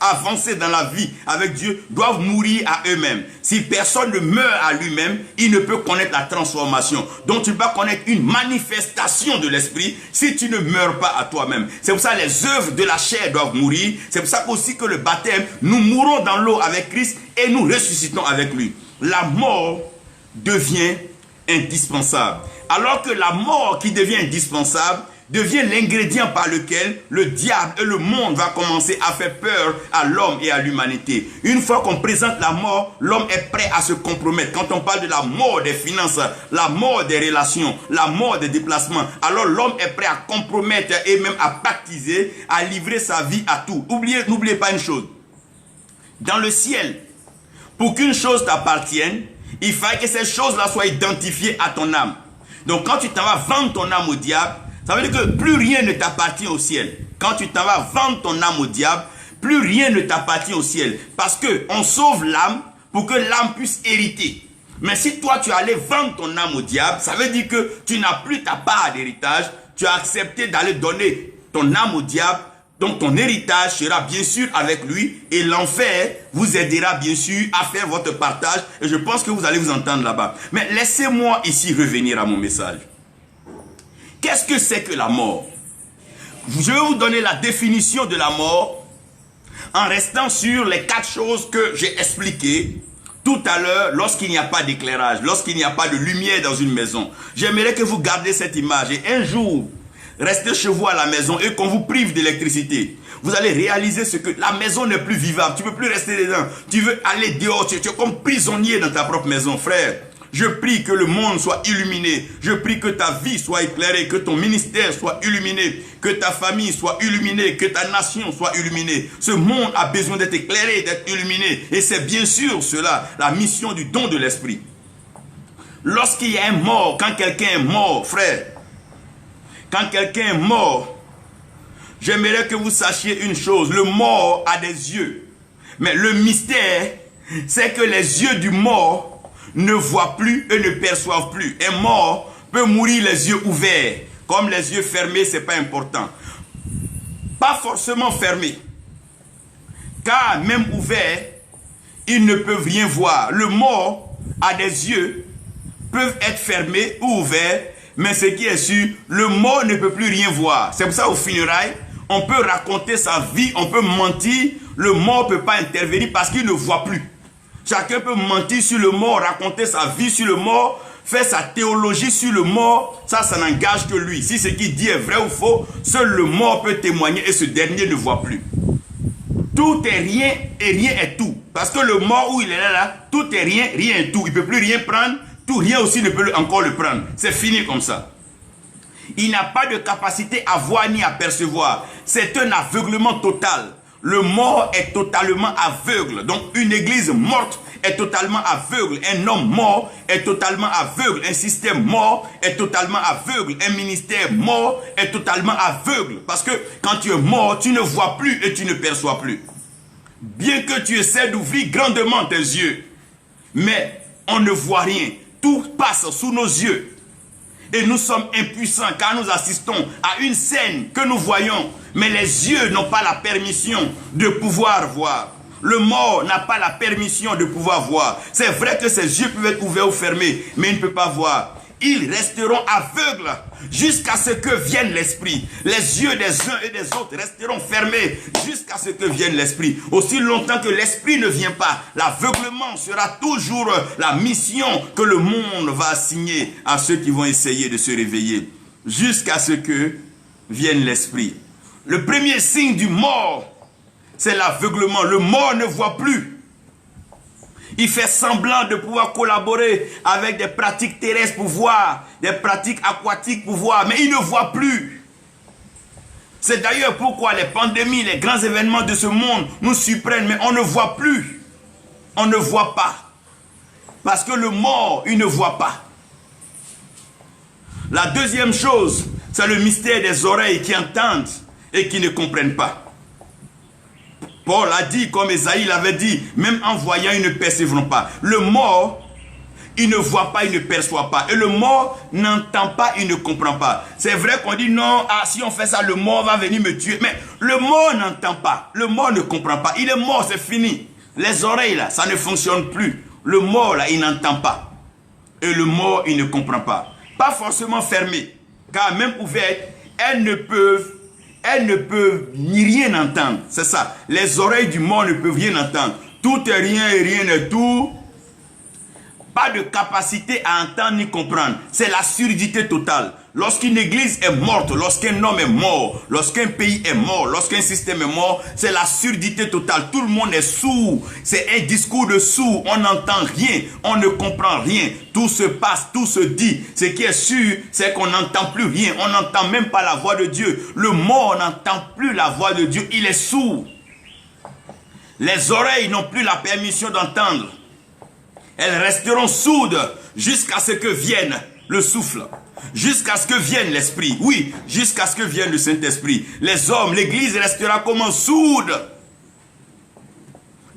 avancer dans la vie avec Dieu doivent mourir à eux-mêmes. Si personne ne meurt à lui-même, il ne peut connaître la transformation. Donc tu ne peux pas connaître une manifestation de l'esprit si tu ne meurs pas à toi-même. C'est pour ça que les œuvres de la chair doivent mourir. C'est pour ça aussi que le baptême, nous mourons dans l'eau avec Christ et nous ressuscitons avec lui. La mort devient indispensable. Alors que la mort qui devient indispensable devient l'ingrédient par lequel le diable et le monde va commencer à faire peur à l'homme et à l'humanité. Une fois qu'on présente la mort, l'homme est prêt à se compromettre. Quand on parle de la mort des finances, la mort des relations, la mort des déplacements, alors l'homme est prêt à compromettre et même à pactiser, à livrer sa vie à tout. N'oubliez pas une chose. Dans le ciel, pour qu'une chose t'appartienne, il faille que cette chose-là soit identifiée à ton âme. Donc quand tu t'en vas vendre ton âme au diable, ça veut dire que plus rien ne t'appartient au ciel. Quand tu t'en vas vendre ton âme au diable, plus rien ne t'appartient au ciel. Parce qu'on sauve l'âme pour que l'âme puisse hériter. Mais si toi tu allais vendre ton âme au diable, ça veut dire que tu n'as plus ta part d'héritage. Tu as accepté d'aller donner ton âme au diable. Donc ton héritage sera bien sûr avec lui. Et l'enfer vous aidera bien sûr à faire votre partage. Et je pense que vous allez vous entendre là-bas. Mais laissez-moi ici revenir à mon message. Qu'est-ce que c'est que la mort? Je vais vous donner la définition de la mort en restant sur les 4 choses que j'ai expliquées tout à l'heure lorsqu'il n'y a pas d'éclairage, lorsqu'il n'y a pas de lumière dans une maison. J'aimerais que vous gardiez cette image et un jour, restez chez vous à la maison et qu'on vous prive d'électricité, vous allez réaliser ce que la maison n'est plus vivable. Tu ne peux plus rester dedans. Tu veux aller dehors. Tu es comme prisonnier dans ta propre maison, frère. Je prie que le monde soit illuminé. Je prie que ta vie soit éclairée, que ton ministère soit illuminé, que ta famille soit illuminée, que ta nation soit illuminée. Ce monde a besoin d'être éclairé, d'être illuminé. Et c'est bien sûr cela, la mission du don de l'esprit. Lorsqu'il y a un mort, quand quelqu'un est mort, frère, quand quelqu'un est mort, j'aimerais que vous sachiez une chose. Le mort a des yeux. Mais le mystère, c'est que les yeux du mort ne voient plus et ne perçoivent plus. Un mort peut mourir les yeux ouverts. Comme les yeux fermés, ce n'est pas important. Pas forcément fermés. Car même ouverts, ils ne peuvent rien voir. Le mort a des yeux, peuvent être fermés ou ouverts, mais ce qui est sûr, le mort ne peut plus rien voir. C'est pour ça au funérailles, on peut raconter sa vie, on peut mentir, le mort ne peut pas intervenir parce qu'il ne voit plus. Chacun peut mentir sur le mort, raconter sa vie sur le mort, faire sa théologie sur le mort, ça n'engage que lui. Si ce qu'il dit est vrai ou faux, seul le mort peut témoigner et ce dernier ne voit plus. Tout est rien et rien est tout. Parce que le mort où il est là, tout est rien, rien est tout. Il ne peut plus rien prendre, tout rien aussi ne peut encore le prendre. C'est fini comme ça. Il n'a pas de capacité à voir ni à percevoir. C'est un aveuglement total. Le mort est totalement aveugle. Donc une église morte est totalement aveugle. Un homme mort est totalement aveugle. Un système mort est totalement aveugle. Un ministère mort est totalement aveugle. Parce que quand tu es mort, tu ne vois plus et tu ne perçois plus. Bien que tu essaies d'ouvrir grandement tes yeux, mais on ne voit rien. Tout passe sous nos yeux. Et nous sommes impuissants car nous assistons à une scène que nous voyons. Mais les yeux n'ont pas la permission de pouvoir voir. Le mort n'a pas la permission de pouvoir voir. C'est vrai que ses yeux peuvent être ouverts ou fermés, mais il ne peut pas voir. Ils resteront aveugles jusqu'à ce que vienne l'esprit. Les yeux des uns et des autres resteront fermés jusqu'à ce que vienne l'esprit. Aussi longtemps que l'esprit ne vient pas, l'aveuglement sera toujours la mission que le monde va assigner à ceux qui vont essayer de se réveiller. Jusqu'à ce que vienne l'esprit. Le premier signe du mort, c'est l'aveuglement. Le mort ne voit plus. Il fait semblant de pouvoir collaborer avec des pratiques terrestres pour voir, des pratiques aquatiques pour voir, mais il ne voit plus. C'est d'ailleurs pourquoi les pandémies, les grands événements de ce monde nous surprennent, mais on ne voit plus. On ne voit pas. Parce que le mort, il ne voit pas. La deuxième chose, c'est le mystère des oreilles qui entendent et qui ne comprennent pas. Paul a dit, comme Esaïe l'avait dit, même en voyant, ils ne percevront pas. Le mort, il ne voit pas, il ne perçoit pas. Et le mort n'entend pas, il ne comprend pas. C'est vrai qu'on dit non, si on fait ça, le mort va venir me tuer. Mais le mort n'entend pas, le mort ne comprend pas. Il est mort, c'est fini. Les oreilles là, ça ne fonctionne plus. Le mort là, il n'entend pas. Et le mort, il ne comprend pas. Pas forcément fermé, car même ouvertes, elles ne peuvent ni rien entendre. C'est ça. Les oreilles du mort ne peuvent rien entendre. Tout est rien et rien n'est tout. Pas de capacité à entendre ni comprendre. C'est la surdité totale. Lorsqu'une église est morte, lorsqu'un homme est mort, lorsqu'un pays est mort, lorsqu'un système est mort, c'est la surdité totale. Tout le monde est sourd. C'est un discours de sourd. On n'entend rien. On ne comprend rien. Tout se passe, tout se dit. Ce qui est sûr, c'est qu'on n'entend plus rien. On n'entend même pas la voix de Dieu. Le mort n'entend plus la voix de Dieu. Il est sourd. Les oreilles n'ont plus la permission d'entendre. Elles resteront sourdes jusqu'à ce que vienne le souffle. Jusqu'à ce que vienne l'esprit. Oui, jusqu'à ce que vienne le Saint-Esprit. Les hommes, l'église restera comme sourde.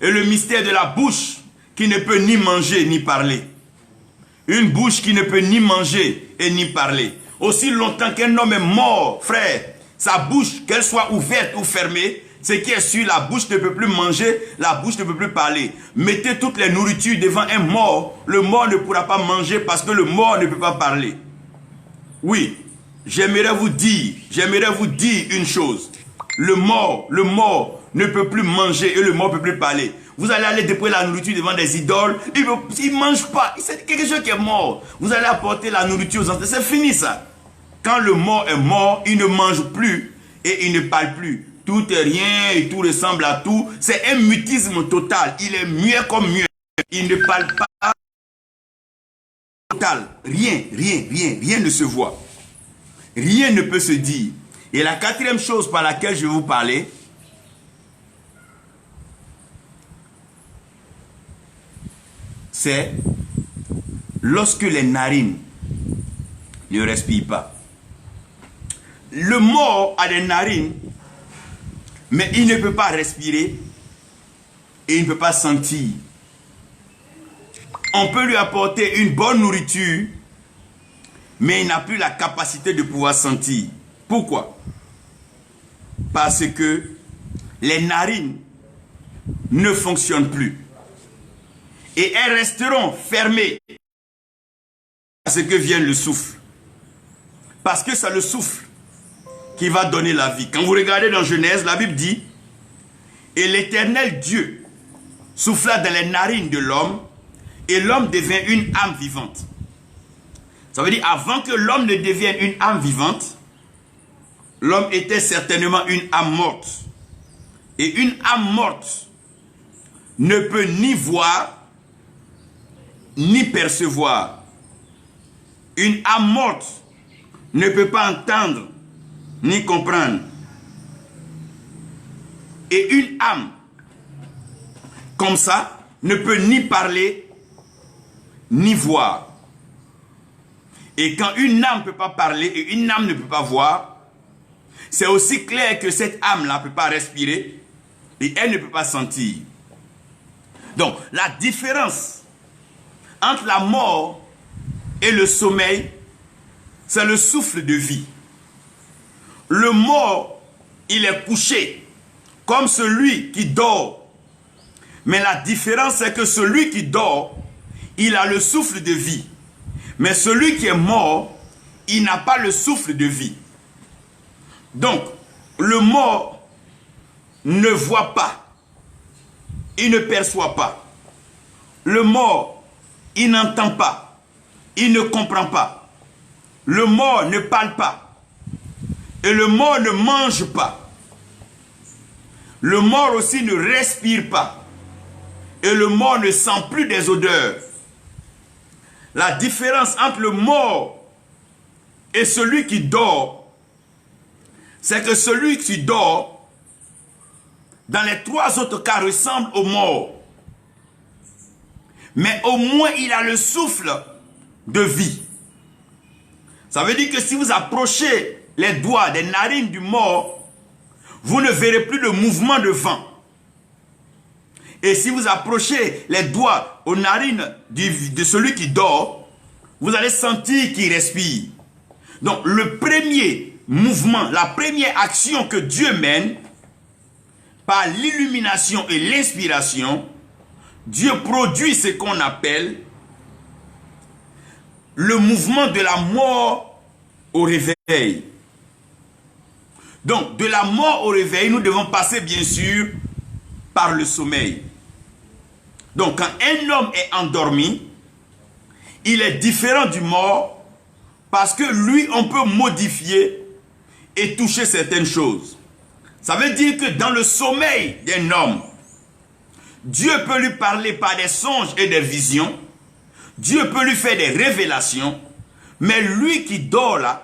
Et le mystère de la bouche qui ne peut ni manger ni parler. Une bouche qui ne peut ni manger et ni parler. Aussi longtemps qu'un homme est mort, frère, sa bouche, qu'elle soit ouverte ou fermée, ce qui est sûr, la bouche ne peut plus manger, la bouche ne peut plus parler. Mettez toutes les nourritures devant un mort, le mort ne pourra pas manger parce que le mort ne peut pas parler. Oui, j'aimerais vous dire une chose. Le mort ne peut plus manger et le mort ne peut plus parler. Vous allez aller déposer la nourriture devant des idoles, ils ne mangent pas, c'est quelque chose qui est mort. Vous allez apporter la nourriture aux ancêtres, c'est fini ça. Quand le mort est mort, il ne mange plus et il ne parle plus. Tout est rien et tout ressemble à tout. C'est un mutisme total. Il est muet comme muet. Il ne parle pas total. Rien ne se voit. Rien ne peut se dire. Et la quatrième chose par laquelle je vais vous parler, c'est lorsque les narines ne respirent pas. Le mort a des narines, mais il ne peut pas respirer et il ne peut pas sentir. On peut lui apporter une bonne nourriture, mais il n'a plus la capacité de pouvoir sentir. Pourquoi? Parce que les narines ne fonctionnent plus. Et elles resteront fermées à ce que vienne le souffle. Parce que c'est le souffle qui va donner la vie. Quand vous regardez dans Genèse, la Bible dit « Et l'Éternel Dieu souffla dans les narines de l'homme, et l'homme devint une âme vivante. » Ça veut dire, avant que l'homme ne devienne une âme vivante, l'homme était certainement une âme morte. Et une âme morte ne peut ni voir, ni percevoir. Une âme morte ne peut pas entendre, ni comprendre. Et une âme, comme ça, ne peut ni parler, ni voir. Et quand une âme ne peut pas parler et une âme ne peut pas voir, c'est aussi clair que cette âme-là ne peut pas respirer et elle ne peut pas sentir. Donc, la différence entre la mort et le sommeil, c'est le souffle de vie. Le mort, il est couché comme celui qui dort. Mais la différence, c'est que celui qui dort, il a le souffle de vie. Mais celui qui est mort, il n'a pas le souffle de vie. Donc, le mort ne voit pas. Il ne perçoit pas. Le mort, il n'entend pas. Il ne comprend pas. Le mort ne parle pas. Et le mort ne mange pas. Le mort aussi ne respire pas. Et le mort ne sent plus des odeurs. La différence entre le mort et celui qui dort, c'est que celui qui dort, dans les trois autres cas, ressemble au mort. Mais au moins, il a le souffle de vie. Ça veut dire que si vous approchez les doigts des narines du mort, vous ne verrez plus de mouvement de vent. Et si vous approchez les doigts aux narines de celui qui dort, vous allez sentir qu'il respire. Donc le premier mouvement, la première action que Dieu mène, par l'illumination et l'inspiration, Dieu produit ce qu'on appelle le mouvement de la mort au réveil. Donc de la mort au réveil, nous devons passer bien sûr par le sommeil. Donc quand un homme est endormi, il est différent du mort parce que lui, on peut modifier et toucher certaines choses. Ça veut dire que dans le sommeil d'un homme, Dieu peut lui parler par des songes et des visions. Dieu peut lui faire des révélations. Mais lui qui dort là,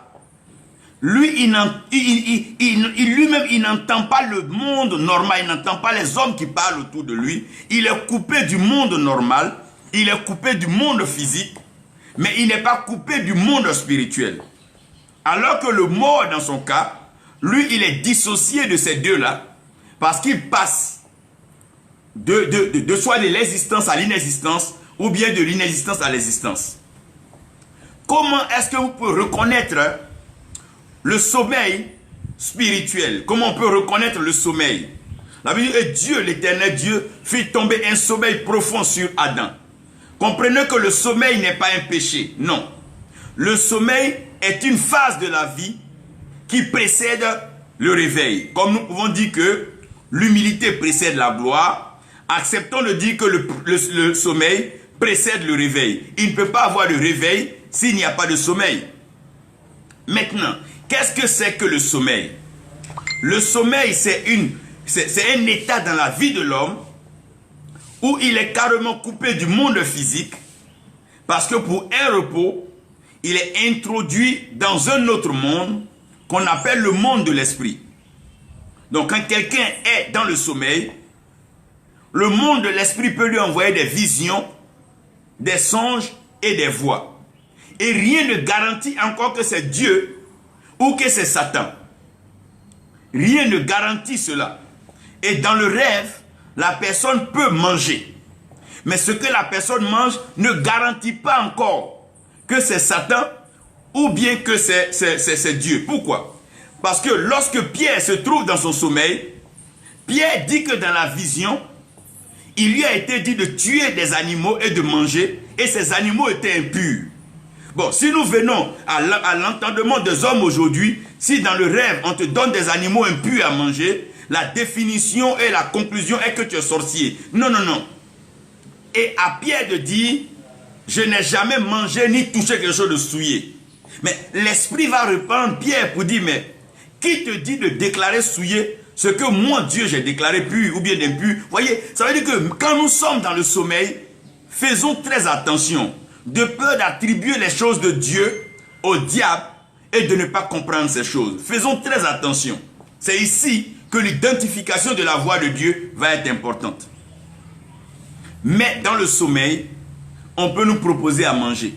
lui, lui-même, il n'entend pas le monde normal. Il n'entend pas les hommes qui parlent autour de lui. Il est coupé du monde normal. Il est coupé du monde physique. Mais il n'est pas coupé du monde spirituel. Alors que le mort, dans son cas, lui, il est dissocié de ces deux-là. Parce qu'il passe soit de l'existence à l'inexistence, ou bien de l'inexistence à l'existence. Comment est-ce que vous pouvez reconnaître le sommeil spirituel? Comment on peut reconnaître le sommeil? La Bible dit, Dieu, l'Éternel Dieu, fit tomber un sommeil profond sur Adam. Comprenez que le sommeil n'est pas un péché. Non. Le sommeil est une phase de la vie qui précède le réveil. Comme nous pouvons dire que l'humilité précède la gloire, acceptons de dire que le sommeil précède le réveil. Il ne peut pas avoir de réveil s'il n'y a pas de sommeil. Maintenant, qu'est-ce que c'est que le sommeil? Le sommeil, c'est un état dans la vie de l'homme où il est carrément coupé du monde physique parce que pour un repos, il est introduit dans un autre monde qu'on appelle le monde de l'esprit. Donc quand quelqu'un est dans le sommeil, le monde de l'esprit peut lui envoyer des visions, des songes et des voix. Et rien ne garantit encore que c'est Dieu ou que c'est Satan. Rien ne garantit cela. Et dans le rêve, la personne peut manger. Mais ce que la personne mange ne garantit pas encore que c'est Satan ou bien que c'est Dieu. Pourquoi? Parce que lorsque Pierre se trouve dans son sommeil, Pierre dit que dans la vision, il lui a été dit de tuer des animaux et de manger, et ces animaux étaient impurs. Bon, si nous venons à l'entendement des hommes aujourd'hui, si dans le rêve on te donne des animaux impurs à manger, la définition et la conclusion est que tu es sorcier. Non, non, non. Et à Pierre de dire, je n'ai jamais mangé ni touché quelque chose de souillé. Mais l'esprit va reprendre Pierre pour dire, mais qui te dit de déclarer souillé ce que moi, Dieu, j'ai déclaré pur ou bien impur? Voyez, ça veut dire que quand nous sommes dans le sommeil, faisons très attention de peur d'attribuer les choses de Dieu au diable et de ne pas comprendre ces choses. Faisons très attention. C'est ici que l'identification de la voix de Dieu va être importante. Mais dans le sommeil, on peut nous proposer à manger.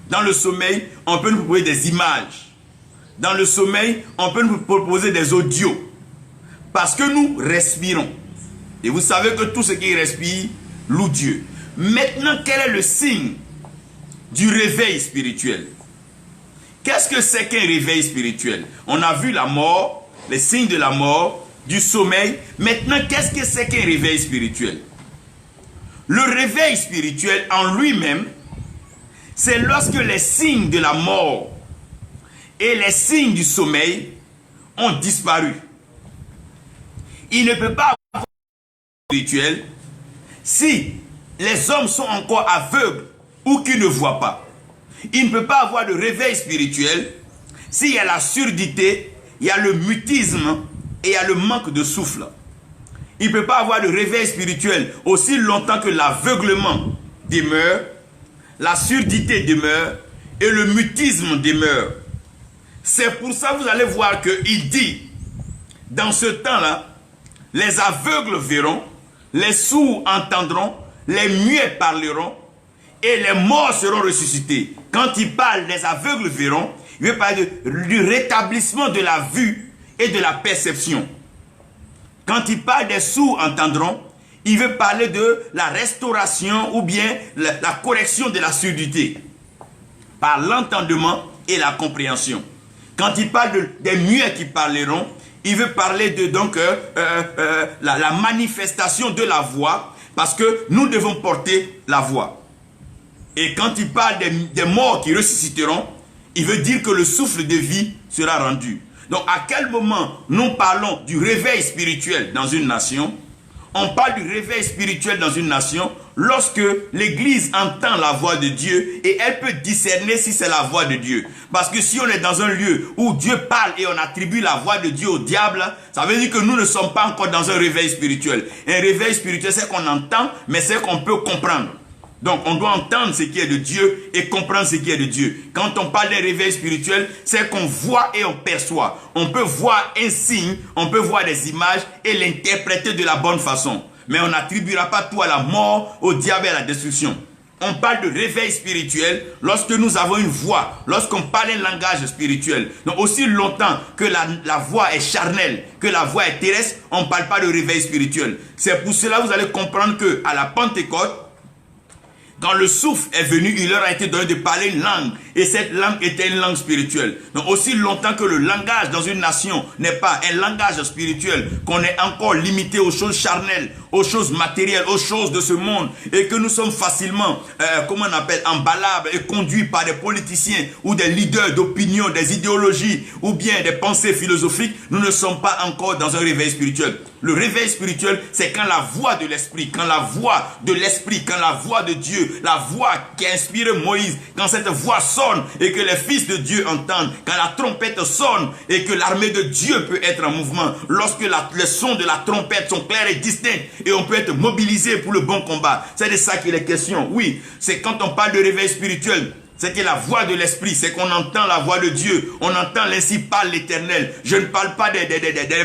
Dans le sommeil, on peut nous proposer des images. Dans le sommeil, on peut nous proposer des audios. Parce que nous respirons. Et vous savez que tout ce qui respire loue Dieu. Maintenant, quel est le signe du réveil spirituel? Qu'est-ce que c'est qu'un réveil spirituel? On a vu la mort, les signes de la mort, du sommeil. Maintenant, qu'est-ce que c'est qu'un réveil spirituel? Le réveil spirituel en lui-même, c'est lorsque les signes de la mort et les signes du sommeil ont disparu. Il ne peut pas avoir un réveil spirituel si les hommes sont encore aveugles ou qu'ils ne voient pas. Il ne peut pas avoir de réveil spirituel s'il y a la surdité, il y a le mutisme et il y a le manque de souffle. Il ne peut pas avoir de réveil spirituel aussi longtemps que l'aveuglement demeure, la surdité demeure et le mutisme demeure. C'est pour ça que vous allez voir qu'il dit, dans ce temps-là, les aveugles verront, les sourds entendront, les muets parleront et les morts seront ressuscités. Quand il parle des aveugles verront, il veut parler du rétablissement de la vue et de la perception. Quand il parle des sourds entendront, il veut parler de la restauration ou bien la correction de la surdité par l'entendement et la compréhension. Quand il parle des muets qui parleront, il veut parler de la manifestation de la voix, parce que nous devons porter la voix. Et quand il parle des morts qui ressusciteront, il veut dire que le souffle de vie sera rendu. Donc à quel moment nous parlons du réveil spirituel dans une nation? On parle du réveil spirituel dans une nation lorsque l'Église entend la voix de Dieu et elle peut discerner si c'est la voix de Dieu. Parce que si on est dans un lieu où Dieu parle et on attribue la voix de Dieu au diable, ça veut dire que nous ne sommes pas encore dans un réveil spirituel. Un réveil spirituel, c'est qu'on entend, mais c'est qu'on peut comprendre. Donc on doit entendre ce qui est de Dieu et comprendre ce qui est de Dieu. Quand on parle d'un réveil spirituel, c'est qu'on voit et on perçoit. On peut voir un signe, on peut voir des images et l'interpréter de la bonne façon. Mais on n'attribuera pas tout à la mort, au diable et à la destruction. On parle de réveil spirituel lorsque nous avons une voix, lorsqu'on parle un langage spirituel. Donc aussi longtemps que la voix est charnelle, que la voix est terrestre, on ne parle pas de réveil spirituel. C'est pour cela que vous allez comprendre qu'à la Pentecôte, quand le souffle est venu, il leur a été donné de parler une langue. Et cette langue était une langue spirituelle. Donc aussi longtemps que le langage dans une nation n'est pas un langage spirituel, qu'on est encore limité aux choses charnelles, aux choses matérielles, aux choses de ce monde, et que nous sommes facilement, emballables et conduits par des politiciens ou des leaders d'opinion, des idéologies ou bien des pensées philosophiques, nous ne sommes pas encore dans un réveil spirituel. Le réveil spirituel, c'est quand la voix de l'esprit, quand la voix de l'esprit, quand la voix de Dieu, la voix qui a inspiré Moïse, quand cette voix sonne et que les fils de Dieu entendent, quand la trompette sonne et que l'armée de Dieu peut être en mouvement, lorsque les sons de la trompette sont clairs et distincts et on peut être mobilisé pour le bon combat. C'est de ça qu'il est question. Oui, c'est quand on parle de réveil spirituel, c'est que la voix de l'esprit, c'est qu'on entend la voix de Dieu. On entend l'ainsi parle l'Éternel. Je ne parle pas des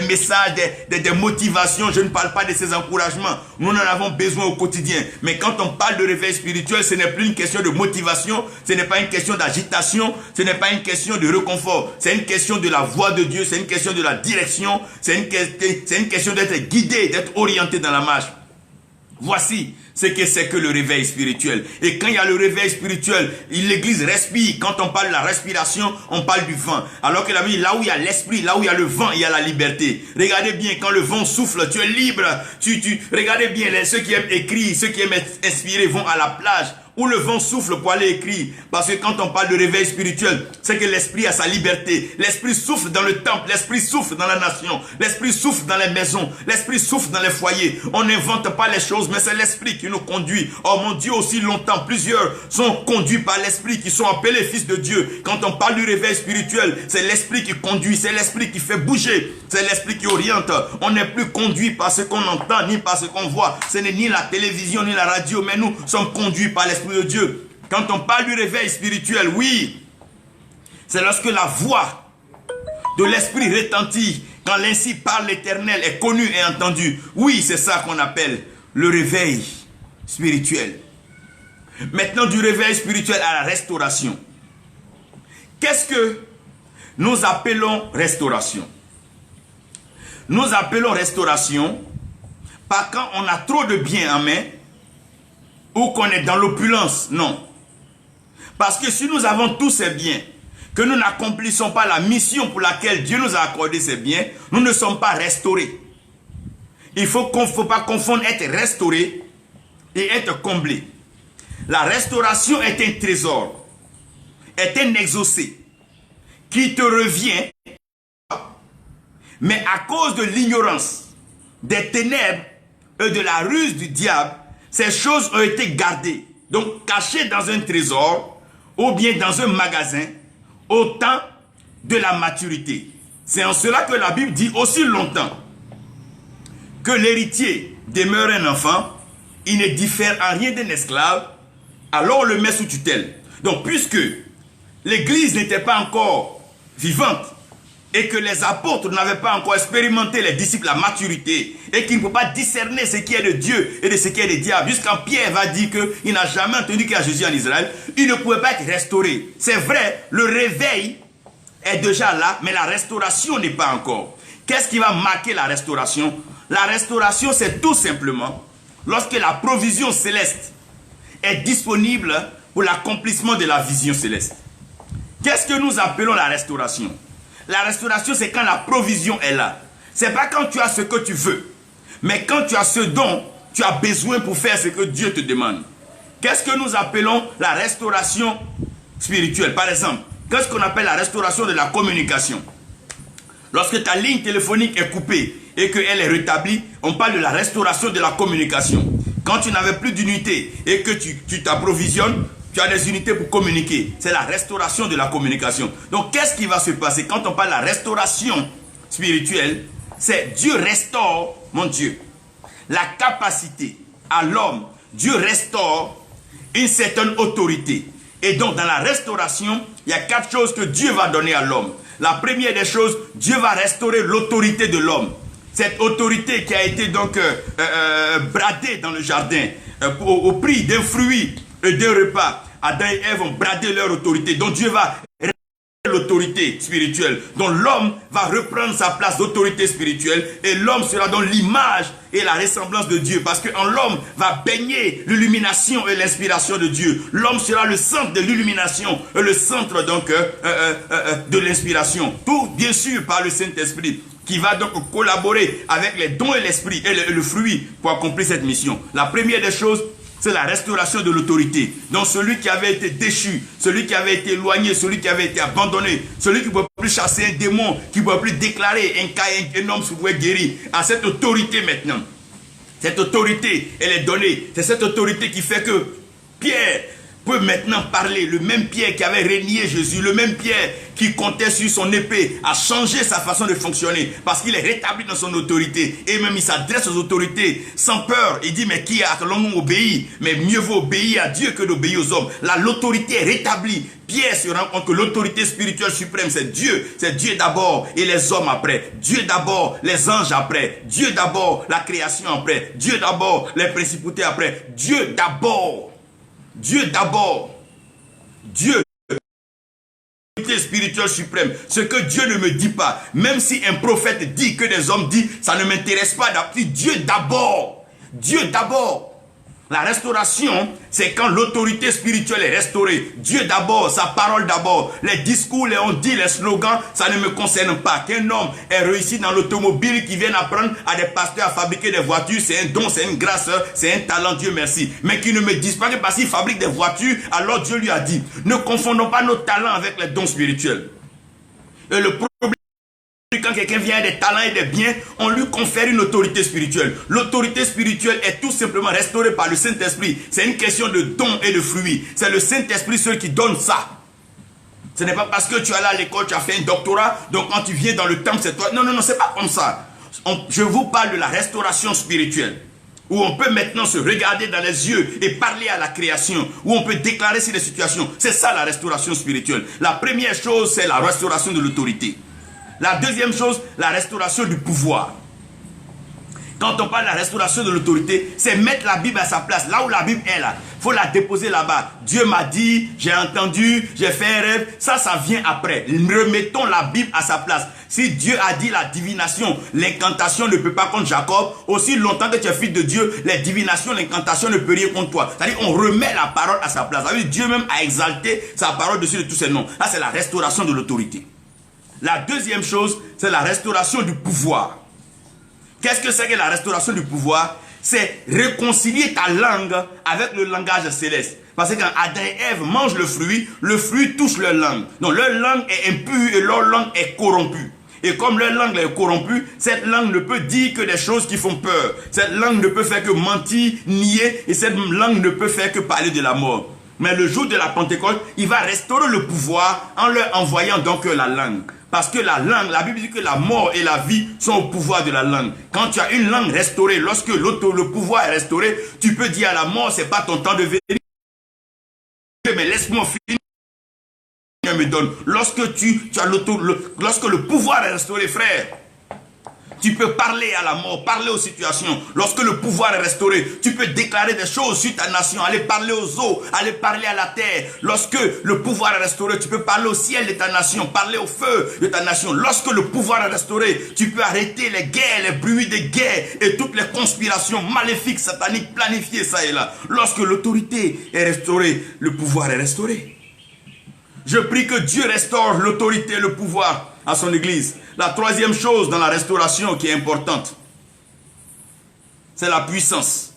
messages, des motivations. Je ne parle pas de ces encouragements. Nous en avons besoin au quotidien. Mais quand on parle de réveil spirituel, ce n'est plus une question de motivation. Ce n'est pas une question d'agitation. Ce n'est pas une question de réconfort. C'est une question de la voix de Dieu. C'est une question de la direction. C'est une question d'être guidé, d'être orienté dans la marche. Voici ce que c'est que le réveil spirituel. Et quand il y a le réveil spirituel, l'église respire. Quand on parle de la respiration, on parle du vent. Alors que la Bible, là où il y a l'esprit, là où il y a le vent, il y a la liberté. Regardez bien, quand le vent souffle, tu es libre. Regardez bien, ceux qui aiment écrire, ceux qui aiment être inspirés vont à la plage où le vent souffle pour aller écrire. Parce que quand on parle de réveil spirituel, c'est que l'esprit a sa liberté. L'esprit souffle dans le temple, l'esprit souffle dans la nation, l'esprit souffle dans les maisons, l'esprit souffle dans les foyers. On n'invente pas les choses, mais c'est l'esprit qui nous conduit. Oh mon Dieu, aussi longtemps, plusieurs sont conduits par l'esprit, qui sont appelés fils de Dieu. Quand on parle du réveil spirituel, c'est l'esprit qui conduit, c'est l'esprit qui fait bouger, c'est l'esprit qui oriente. On n'est plus conduit par ce qu'on entend, ni par ce qu'on voit. Ce n'est ni la télévision, ni la radio, mais nous sommes conduits par l'esprit de Dieu. Quand on parle du réveil spirituel, oui, c'est lorsque la voix de l'esprit retentit, quand l'ainsi parle l'Éternel est connu et entendu. Oui, c'est ça qu'on appelle le réveil spirituel. Maintenant, du réveil spirituel à la restauration. Qu'est-ce que nous appelons restauration? Nous appelons restauration pas quand on a trop de biens en main ou qu'on est dans l'opulence, non. Parce que si nous avons tous ces biens, que nous n'accomplissons pas la mission pour laquelle Dieu nous a accordé ces biens, nous ne sommes pas restaurés. Il ne faut pas confondre être restauré et être comblé. La restauration est un trésor, est un exaucé qui te revient, mais à cause de l'ignorance, des ténèbres et de la ruse du diable, ces choses ont été gardées, donc cachées dans un trésor ou bien dans un magasin au temps de la maturité. C'est en cela que la Bible dit aussi longtemps que l'héritier demeure un enfant, il ne diffère en rien d'un esclave, alors on le met sous tutelle. Donc puisque l'église n'était pas encore vivante, et que les apôtres n'avaient pas encore expérimenté les disciples la maturité, et qu'ils ne peuvent pas discerner ce qui est de Dieu et de ce qui est de diable, jusqu'en Pierre va dire qu'il n'a jamais entendu qu'il y a Jésus en Israël, il ne pouvait pas être restauré. C'est vrai, le réveil est déjà là, mais la restauration n'est pas encore. Qu'est-ce qui va marquer la restauration? La restauration, c'est tout simplement lorsque la provision céleste est disponible pour l'accomplissement de la vision céleste. Qu'est-ce que nous appelons la restauration? La restauration, c'est quand la provision est là. C'est pas quand tu as ce que tu veux, mais quand tu as ce dont tu as besoin pour faire ce que Dieu te demande. Qu'est-ce que nous appelons la restauration spirituelle? Par exemple, qu'est-ce qu'on appelle la restauration de la communication? Lorsque ta ligne téléphonique est coupée et qu'elle est rétablie, on parle de la restauration de la communication. Quand tu n'avais plus d'unité et que tu t'approvisionnes, tu as des unités pour communiquer. C'est la restauration de la communication. Donc, qu'est-ce qui va se passer? Quand on parle de la restauration spirituelle, c'est Dieu restaure, mon Dieu, la capacité à l'homme. Dieu restaure une certaine autorité. Et donc, dans la restauration, il y a 4 choses que Dieu va donner à l'homme. La première des choses, Dieu va restaurer l'autorité de l'homme. Cette autorité qui a été donc bradée dans le jardin au prix d'un fruit et d'un repas. Adam et Ève ont bradé leur autorité. Donc Dieu va restaurer l'autorité spirituelle. Donc l'homme va reprendre sa place d'autorité spirituelle. Et l'homme sera dans l'image et la ressemblance de Dieu. Parce qu'en l'homme va baigner l'illumination et l'inspiration de Dieu. L'homme sera le centre de l'illumination et le centre donc de l'inspiration. Tout bien sûr par le Saint-Esprit, qui va donc collaborer avec les dons et l'esprit et le fruit pour accomplir cette mission. La première des choses, c'est la restauration de l'autorité. Donc celui qui avait été déchu, celui qui avait été éloigné, celui qui avait été abandonné, celui qui ne pouvait plus chasser un démon, qui ne pouvait plus déclarer un cas, un homme se pouvait guérir, à cette autorité maintenant. Cette autorité, elle est donnée. C'est cette autorité qui fait que Pierre peut maintenant parler. Le même Pierre qui avait renié Jésus, le même Pierre qui comptait sur son épée, a changé sa façon de fonctionner parce qu'il est rétabli dans son autorité. Et même il s'adresse aux autorités sans peur. Il dit, mais qui allons-nous obéir? Mais mieux vaut obéir à Dieu que d'obéir aux hommes. Là, l'autorité est rétablie. Pierre se rend compte que l'autorité spirituelle suprême, c'est Dieu. C'est Dieu d'abord et les hommes après. Dieu d'abord, les anges après. Dieu d'abord, la création après. Dieu d'abord, les principautés après. Dieu d'abord. Dieu d'abord. Dieu. L'autorité spirituelle suprême. Ce que Dieu ne me dit pas. Même si un prophète dit que des hommes disent, ça ne m'intéresse pas d'appeler Dieu d'abord. Dieu d'abord. La restauration, c'est quand l'autorité spirituelle est restaurée. Dieu d'abord, sa parole d'abord. Les discours, les on dit, les slogans, ça ne me concerne pas. Qu'un homme ait réussi dans l'automobile, qui vienne apprendre à des pasteurs à fabriquer des voitures, c'est un don, c'est une grâce, c'est un talent, Dieu merci. Mais qui ne me disent pas que parce qu'il fabrique des voitures, alors Dieu lui a dit, ne confondons pas nos talents avec les dons spirituels. Et le problème, quand quelqu'un vient des talents et des biens, on lui confère une autorité spirituelle. L'autorité spirituelle est tout simplement restaurée par le Saint-Esprit. C'est une question de dons et de fruits. C'est le Saint-Esprit seul qui donne ça. Ce n'est pas parce que tu es allé à l'école, tu as fait un doctorat, donc quand tu viens dans le temple, c'est toi. Non, non, non, c'est pas comme ça. Je vous parle de la restauration spirituelle. Où on peut maintenant se regarder dans les yeux et parler à la création. Où on peut déclarer sur les situations. C'est ça la restauration spirituelle. La première chose, c'est la restauration de l'autorité. La deuxième chose, la restauration du pouvoir. Quand on parle de la restauration de l'autorité, c'est mettre la Bible à sa place. Là où la Bible est là, il faut la déposer là-bas. Dieu m'a dit, j'ai entendu, j'ai fait un rêve. Ça vient après. Remettons la Bible à sa place. Si Dieu a dit la divination, l'incantation ne peut pas contre Jacob, aussi longtemps que tu es fils de Dieu, les divinations, l'incantation ne peut rien contre toi. C'est-à-dire on remet la parole à sa place. C'est-à-dire Dieu même a exalté sa parole dessus de tous ses noms. Là, c'est la restauration de l'autorité. La deuxième chose, c'est la restauration du pouvoir. Qu'est-ce que c'est que la restauration du pouvoir? C'est réconcilier ta langue avec le langage céleste. Parce que quand Adam et Ève mangent le fruit touche leur langue. Donc leur langue est impure et leur langue est corrompue. Et comme leur langue est corrompue, cette langue ne peut dire que des choses qui font peur. Cette langue ne peut faire que mentir, nier, et cette langue ne peut faire que parler de la mort. Mais le jour de la Pentecôte, il va restaurer le pouvoir en leur envoyant donc la langue. Parce que la langue, la Bible dit que la mort et la vie sont au pouvoir de la langue. Quand tu as une langue restaurée, lorsque le pouvoir est restauré, tu peux dire à la mort, c'est pas ton temps de venir. Mais laisse-moi finir. Me donne. Lorsque lorsque le pouvoir est restauré, frère, tu peux parler à la mort, parler aux situations. Lorsque le pouvoir est restauré, tu peux déclarer des choses sur ta nation, aller parler aux eaux, aller parler à la terre. Lorsque le pouvoir est restauré, tu peux parler au ciel de ta nation, parler au feu de ta nation. Lorsque le pouvoir est restauré, tu peux arrêter les guerres, les bruits des guerres et toutes les conspirations maléfiques, sataniques, planifiées, ça et là. Lorsque l'autorité est restaurée, le pouvoir est restauré. Je prie que Dieu restaure l'autorité et le pouvoir à son église. La troisième chose dans la restauration qui est importante, c'est la puissance.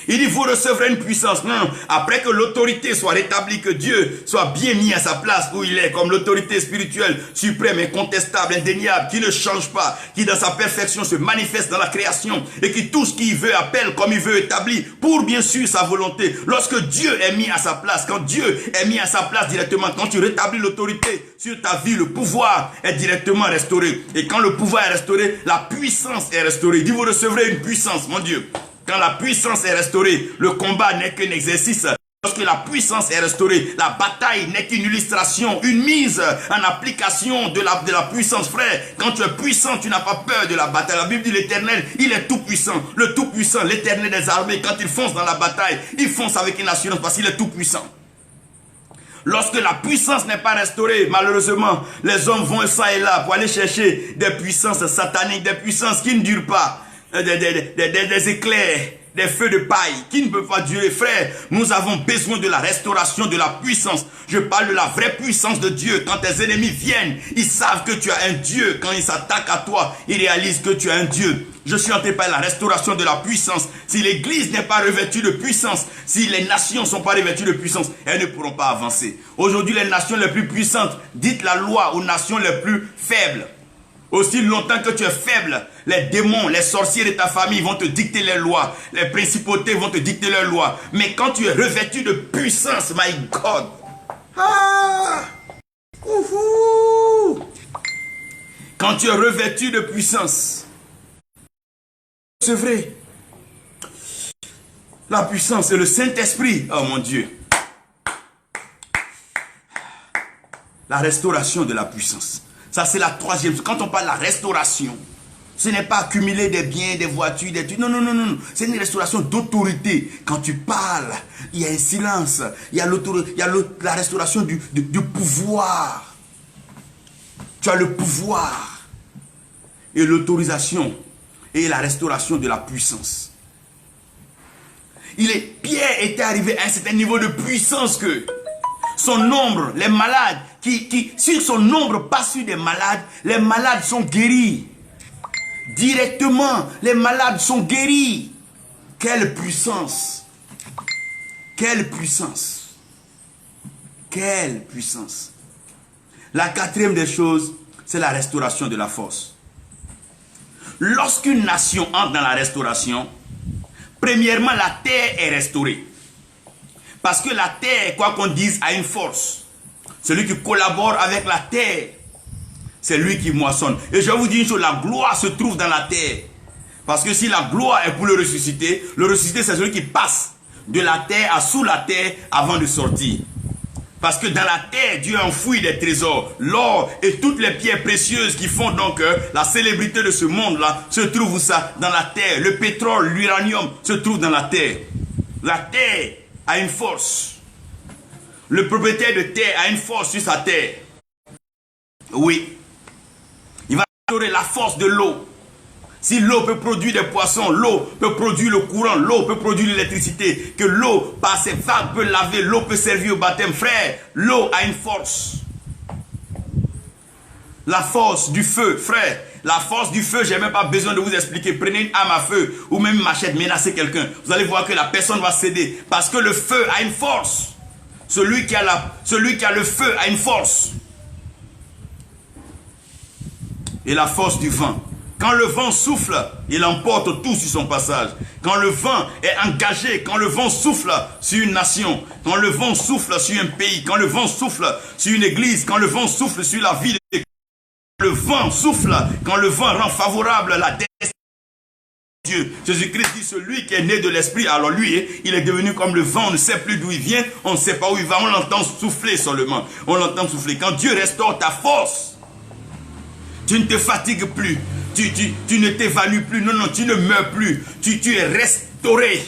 Il dit, vous recevrez une puissance. Non, après que l'autorité soit rétablie, que Dieu soit bien mis à sa place où il est, comme l'autorité spirituelle, suprême, incontestable, indéniable, qui ne change pas, qui dans sa perfection se manifeste dans la création, et qui tout ce qu'il veut appelle comme il veut établir, pour bien sûr sa volonté. Lorsque Dieu est mis à sa place, quand Dieu est mis à sa place directement, quand tu rétablis l'autorité sur ta vie, le pouvoir est directement restauré. Et quand le pouvoir est restauré, la puissance est restaurée. Il dit, vous recevrez une puissance, mon Dieu. Quand la puissance est restaurée, le combat n'est qu'un exercice. Lorsque la puissance est restaurée, la bataille n'est qu'une illustration, une mise en application de la puissance, frère. Quand tu es puissant, tu n'as pas peur de la bataille. La Bible dit l'Éternel, il est tout puissant. Le tout puissant, l'Éternel des armées, quand il fonce dans la bataille, il fonce avec une assurance parce qu'il est tout puissant. Lorsque la puissance n'est pas restaurée, malheureusement, les hommes vont ça et là pour aller chercher des puissances sataniques, des puissances qui ne durent pas. Des éclairs des feux de paille qui ne peuvent pas durer. Frère, nous avons besoin de la restauration de la puissance. Je parle de la vraie puissance de Dieu. Quand tes ennemis viennent, ils savent que tu as un Dieu. Quand ils s'attaquent à toi, ils réalisent que tu as un Dieu. Je suis en train de parler de la restauration de la puissance. Si l'église n'est pas revêtue de puissance, si les nations ne sont pas revêtues de puissance, elles ne pourront pas avancer. Aujourd'hui, les nations les plus puissantes, dites la loi aux nations les plus faibles. Aussi longtemps que tu es faible, les démons, les sorciers de ta famille vont te dicter les lois. Les principautés vont te dicter leurs lois. Mais quand tu es revêtu de puissance, my God. Quand tu es revêtu de puissance, c'est vrai. La puissance et le Saint-Esprit. Oh mon Dieu. La restauration de la puissance. Ça, c'est la troisième. Quand on parle de la restauration, ce n'est pas accumuler des biens, des voitures, des trucs. Non, non, non, non. C'est une restauration d'autorité. Quand tu parles, il y a un silence. Il y a la restauration du pouvoir. Tu as le pouvoir et l'autorisation et la restauration de la puissance. Pierre était arrivé à un certain niveau de puissance que son nombre, les malades, sur son nombre passe sur des malades, les malades sont guéris. Directement, les malades sont guéris. Quelle puissance! Quelle puissance! Quelle puissance! La quatrième des choses, c'est la restauration de la force. Lorsqu'une nation entre dans la restauration, premièrement, la terre est restaurée. Parce que la terre, quoi qu'on dise, a une force. Celui qui collabore avec la terre, c'est lui qui moissonne. Et je vais vous dire une chose, la gloire se trouve dans la terre. Parce que si la gloire est pour le ressusciter, c'est celui qui passe de la terre à sous la terre avant de sortir. Parce que dans la terre, Dieu a enfoui des trésors. L'or et toutes les pierres précieuses qui font donc la célébrité de ce monde-là se trouvent ça dans la terre. Le pétrole, l'uranium se trouvent dans la terre. La terre a une force. Le propriétaire de terre a une force sur sa terre. Oui. Il va restaurer la force de l'eau. Si l'eau peut produire des poissons, l'eau peut produire le courant, l'eau peut produire l'électricité, que l'eau, par ses vagues, peut laver, l'eau peut servir au baptême. Frère, l'eau a une force. La force du feu, frère. La force du feu, je n'ai même pas besoin de vous expliquer. Prenez une arme à feu ou même une machette, menacez quelqu'un. Vous allez voir que la personne va céder. Parce que le feu a une force. Celui qui a le feu a une force. Et la force du vent. Quand le vent souffle, il emporte tout sur son passage. Quand le vent est engagé, quand le vent souffle sur une nation, quand le vent souffle sur un pays, quand le vent souffle sur une église, quand le vent souffle sur la ville, le vent souffle, quand le vent rend favorable la destinée de Dieu. Jésus-Christ dit, celui qui est né de l'esprit, alors lui, il est devenu comme le vent, on ne sait plus d'où il vient, on ne sait pas où il va, on l'entend souffler seulement. On l'entend souffler. Quand Dieu restaure ta force, tu ne te fatigues plus. Tu ne t'évanouis plus, non, tu ne meurs plus, tu es restauré.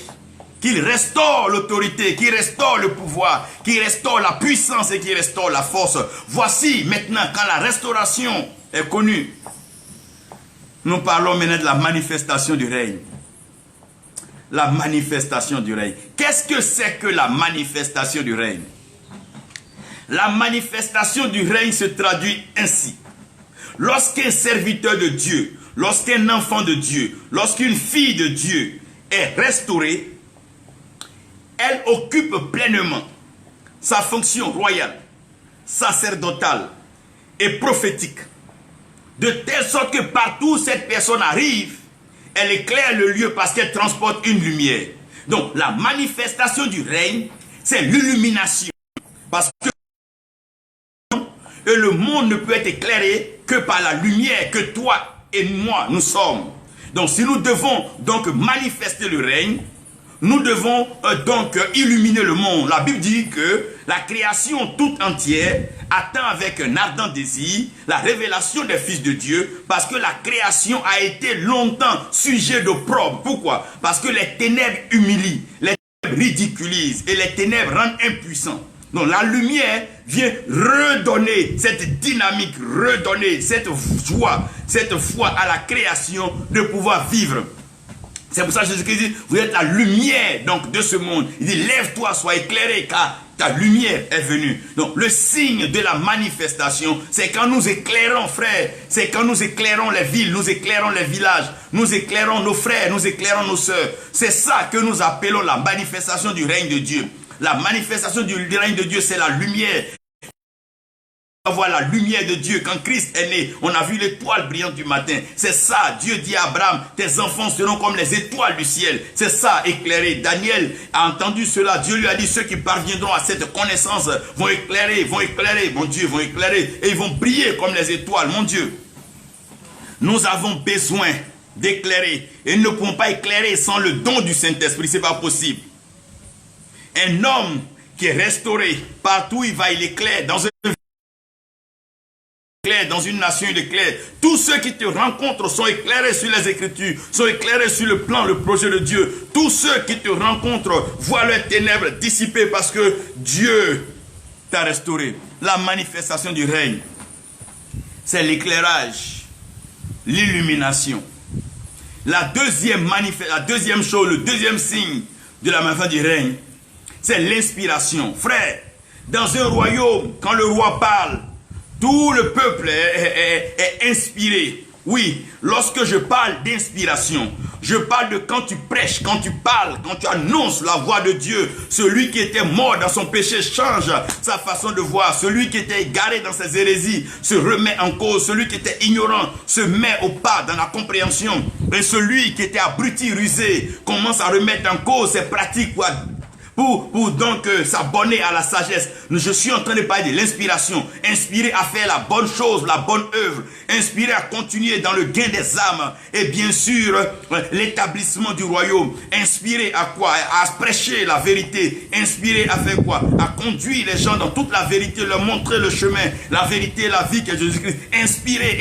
Qu'il restaure l'autorité, qu'il restaure le pouvoir, qu'il restaure la puissance et qu'il restaure la force. Voici maintenant, quand la restauration est connue, nous parlons maintenant de la manifestation du règne. La manifestation du règne. Qu'est-ce que c'est que la manifestation du règne? La manifestation du règne se traduit ainsi. Lorsqu'un serviteur de Dieu, lorsqu'un enfant de Dieu, lorsqu'une fille de Dieu est restaurée, elle occupe pleinement sa fonction royale, sacerdotale et prophétique. De telle sorte que partout où cette personne arrive, elle éclaire le lieu parce qu'elle transporte une lumière. Donc la manifestation du règne, c'est l'illumination. Parce que le monde ne peut être éclairé que par la lumière que toi et moi nous sommes. Donc si nous devons donc manifester le règne, nous devons donc illuminer le monde. La Bible dit que la création toute entière attend avec un ardent désir la révélation des fils de Dieu, parce que la création a été longtemps sujet d'opprobre. Pourquoi? Parce que les ténèbres humilient, les ténèbres ridiculisent et les ténèbres rendent impuissants. Donc la lumière vient redonner cette dynamique, redonner cette joie, cette foi à la création de pouvoir vivre. C'est pour ça que Jésus-Christ dit, vous êtes la lumière donc, de ce monde. Il dit, lève-toi, sois éclairé, car ta lumière est venue. Donc, le signe de la manifestation, c'est quand nous éclairons, frères, c'est quand nous éclairons les villes, nous éclairons les villages, nous éclairons nos frères, nous éclairons nos sœurs. C'est ça que nous appelons la manifestation du règne de Dieu. La manifestation du règne de Dieu, c'est la lumière. Voir la lumière de Dieu. Quand Christ est né, on a vu l'étoile brillante du matin. C'est ça, Dieu dit à Abraham, tes enfants seront comme les étoiles du ciel. C'est ça, éclairé. Daniel a entendu cela. Dieu lui a dit, ceux qui parviendront à cette connaissance vont éclairer, mon Dieu, vont éclairer. Et ils vont briller comme les étoiles, mon Dieu. Nous avons besoin d'éclairer. Et nous ne pouvons pas éclairer sans le don du Saint-Esprit. Ce n'est pas possible. Un homme qui est restauré, partout où il va, il éclaire. Dans une nation, il éclaire. Tous ceux qui te rencontrent sont éclairés sur les Écritures, sont éclairés sur le plan, le projet de Dieu. Tous ceux qui te rencontrent voient leurs ténèbres dissipées parce que Dieu t'a restauré. La manifestation du règne, c'est l'éclairage, l'illumination. La deuxième chose, le deuxième signe de la manifestation du règne, c'est l'inspiration. Frère, dans un royaume, quand le roi parle, tout le peuple est inspiré. Oui, lorsque je parle d'inspiration, je parle de quand tu prêches, quand tu parles, quand tu annonces la voix de Dieu. Celui qui était mort dans son péché change sa façon de voir. Celui qui était égaré dans ses hérésies se remet en cause. Celui qui était ignorant se met au pas dans la compréhension. Et celui qui était abruti, rusé, commence à remettre en cause ses pratiques pour donc s'abonner à la sagesse. Je suis en train de parler de l'inspiration. Inspiré à faire la bonne chose, la bonne œuvre. Inspiré à continuer dans le gain des âmes. Et bien sûr, l'établissement du royaume. Inspiré à quoi? À prêcher la vérité. Inspiré à faire quoi? À conduire les gens dans toute la vérité, leur montrer le chemin. La vérité, la vie qu'est Jésus-Christ. Inspiré.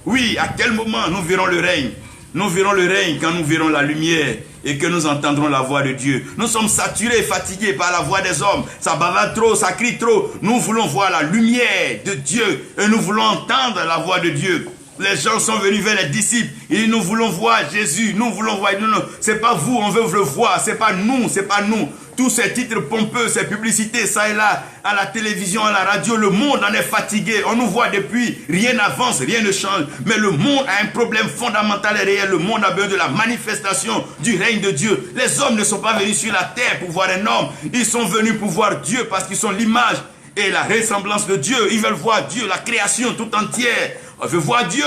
Oui, à quel moment nous verrons le règne? Nous verrons le règne quand nous verrons la lumière et que nous entendrons la voix de Dieu. Nous sommes saturés et fatigués par la voix des hommes. Ça bavarde trop, ça crie trop. Nous voulons voir la lumière de Dieu et nous voulons entendre la voix de Dieu. Les gens sont venus vers les disciples. Ils disent, nous voulons voir Jésus. Nous voulons voir. Non, c'est pas vous, on veut le voir. C'est pas nous. Tous ces titres pompeux, ces publicités, ça et là, à la télévision, à la radio, le monde en est fatigué. On nous voit depuis, rien n'avance, rien ne change. Mais le monde a un problème fondamental et réel. Le monde a besoin de la manifestation du règne de Dieu. Les hommes ne sont pas venus sur la terre pour voir un homme. Ils sont venus pour voir Dieu parce qu'ils sont l'image et la ressemblance de Dieu. Ils veulent voir Dieu, la création tout entière. On veut voir Dieu.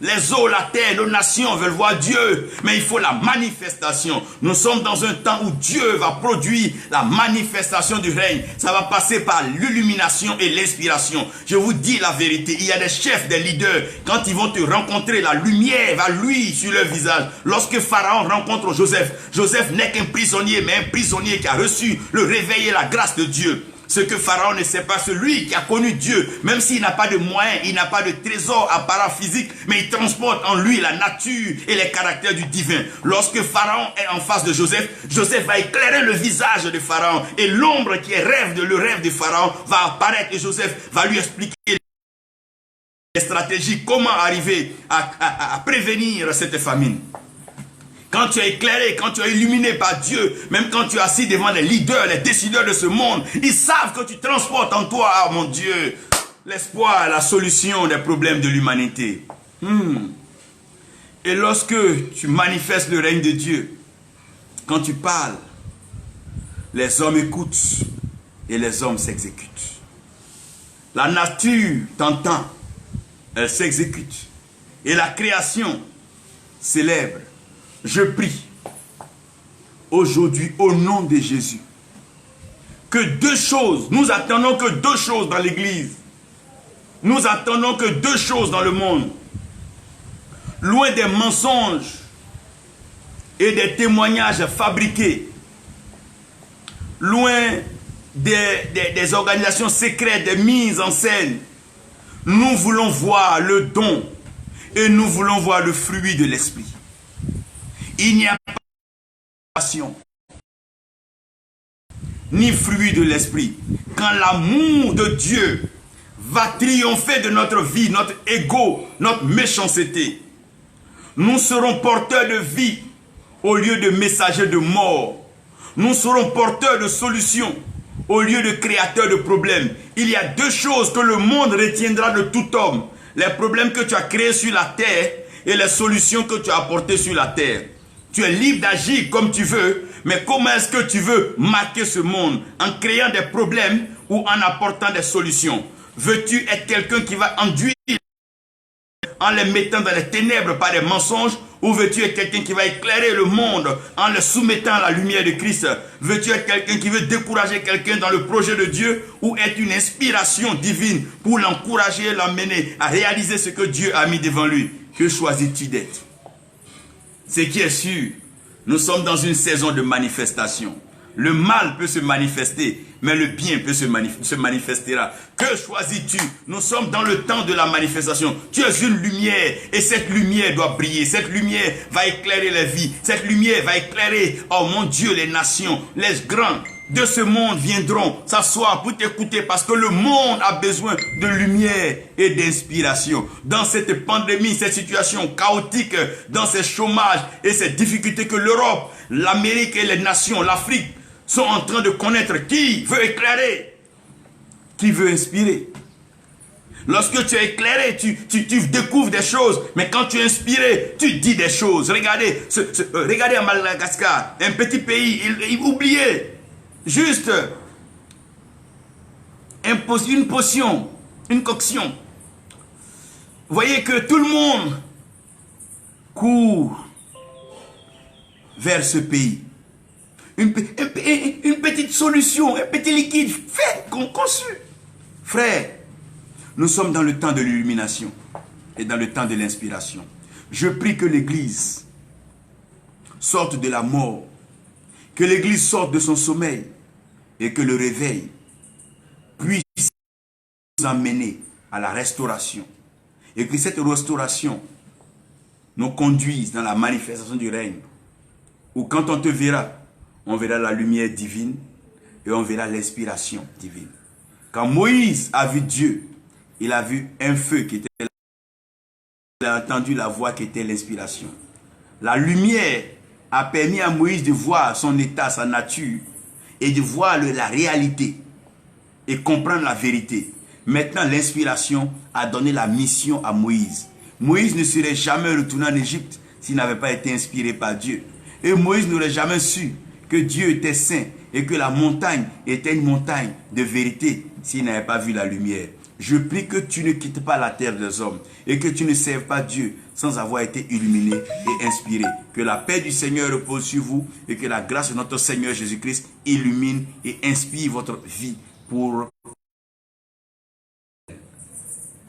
Les eaux, la terre, nos nations veulent voir Dieu. Mais il faut la manifestation. Nous sommes dans un temps où Dieu va produire la manifestation du règne. Ça va passer par l'illumination et l'inspiration. Je vous dis la vérité. Il y a des chefs, des leaders. Quand ils vont te rencontrer, la lumière va luire sur leur visage. Lorsque Pharaon rencontre Joseph, Joseph n'est qu'un prisonnier, mais un prisonnier qui a reçu le réveil et la grâce de Dieu. Ce que Pharaon ne sait pas, celui qui a connu Dieu, même s'il n'a pas de moyens, il n'a pas de trésor apparent physique, mais il transporte en lui la nature et les caractères du divin. Lorsque Pharaon est en face de Joseph, Joseph va éclairer le visage de Pharaon et l'ombre qui est le rêve de Pharaon va apparaître et Joseph va lui expliquer les stratégies, comment arriver à prévenir cette famine. Quand tu es éclairé, quand tu es illuminé par Dieu, même quand tu es assis devant les leaders, les décideurs de ce monde, ils savent que tu transportes en toi, ah mon Dieu, l'espoir, la solution des problèmes de l'humanité. Et lorsque tu manifestes le règne de Dieu, quand tu parles, les hommes écoutent et les hommes s'exécutent. La nature t'entend, elle s'exécute. Et la création célèbre. Je prie aujourd'hui au nom de Jésus que deux choses, nous attendons que deux choses dans l'église. Nous attendons que deux choses dans le monde. Loin des mensonges et des témoignages fabriqués. Loin des organisations secrètes, des mises en scène. Nous voulons voir le don et nous voulons voir le fruit de l'esprit. Il n'y a pas de passion, ni fruit de l'esprit. Quand l'amour de Dieu va triompher de notre vie, notre ego, notre méchanceté, Nous serons porteurs de vie au lieu de messagers de mort. Nous serons porteurs de solutions au lieu de créateurs de problèmes. Il y a deux choses que le monde retiendra de tout homme. Les problèmes que tu as créés sur la terre et les solutions que tu as apportées sur la terre. Tu es libre d'agir comme tu veux, mais comment est-ce que tu veux marquer ce monde? En créant des problèmes ou en apportant des solutions? Veux-tu être quelqu'un qui va enduire en les mettant dans les ténèbres par des mensonges, ou veux-tu être quelqu'un qui va éclairer le monde en le soumettant à la lumière de Christ? Veux-tu être quelqu'un qui veut décourager quelqu'un dans le projet de Dieu, ou être une inspiration divine pour l'encourager et l'amener à réaliser ce que Dieu a mis devant lui? Que choisis-tu d'être? Ce qui est sûr, nous sommes dans une saison de manifestation. Le mal peut se manifester, mais le bien peut se manifestera. Que choisis-tu? Nous sommes dans le temps de la manifestation. Tu es une lumière et cette lumière doit briller. Cette lumière va éclairer les vies. Cette lumière va éclairer, oh mon Dieu, les nations, les grands de ce monde viendront s'asseoir pour t'écouter parce que le monde a besoin de lumière et d'inspiration. Dans cette pandémie, cette situation chaotique, dans ces chômages et ces difficultés que l'Europe, l'Amérique et les nations, l'Afrique sont en train de connaître, qui veut éclairer, qui veut inspirer. Lorsque tu es éclairé, tu découvres des choses, mais quand tu es inspiré, tu dis des choses. Regardez, regardez à Madagascar, un petit pays, il oubliait juste une potion, une coction. Vous voyez que tout le monde court vers ce pays. Une petite solution, un petit liquide fait, conçu. Frère, nous sommes dans le temps de l'illumination et dans le temps de l'inspiration. Je prie que l'Église sorte de la mort, que l'Église sorte de son sommeil et que le réveil puisse nous amener à la restauration. Et que cette restauration nous conduise dans la manifestation du règne. Où quand on te verra, on verra la lumière divine et on verra l'inspiration divine. Quand Moïse a vu Dieu, il a vu un feu qui était là. Il a entendu la voix qui était l'inspiration. La lumière a permis à Moïse de voir son état, sa nature et de voir la réalité et comprendre la vérité. Maintenant, l'inspiration a donné la mission à Moïse. Moïse ne serait jamais retourné en Égypte s'il n'avait pas été inspiré par Dieu. Et Moïse n'aurait jamais su que Dieu était saint et que la montagne était une montagne de vérité s'il n'avait pas vu la lumière. Je prie que tu ne quittes pas la terre des hommes et que tu ne serves pas Dieu sans avoir été illuminé et inspiré. Que la paix du Seigneur repose sur vous et que la grâce de notre Seigneur Jésus-Christ illumine et inspire votre vie pour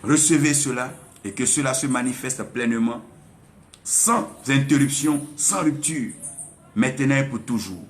recevoir cela et que cela se manifeste pleinement, sans interruption, sans rupture, maintenant et pour toujours.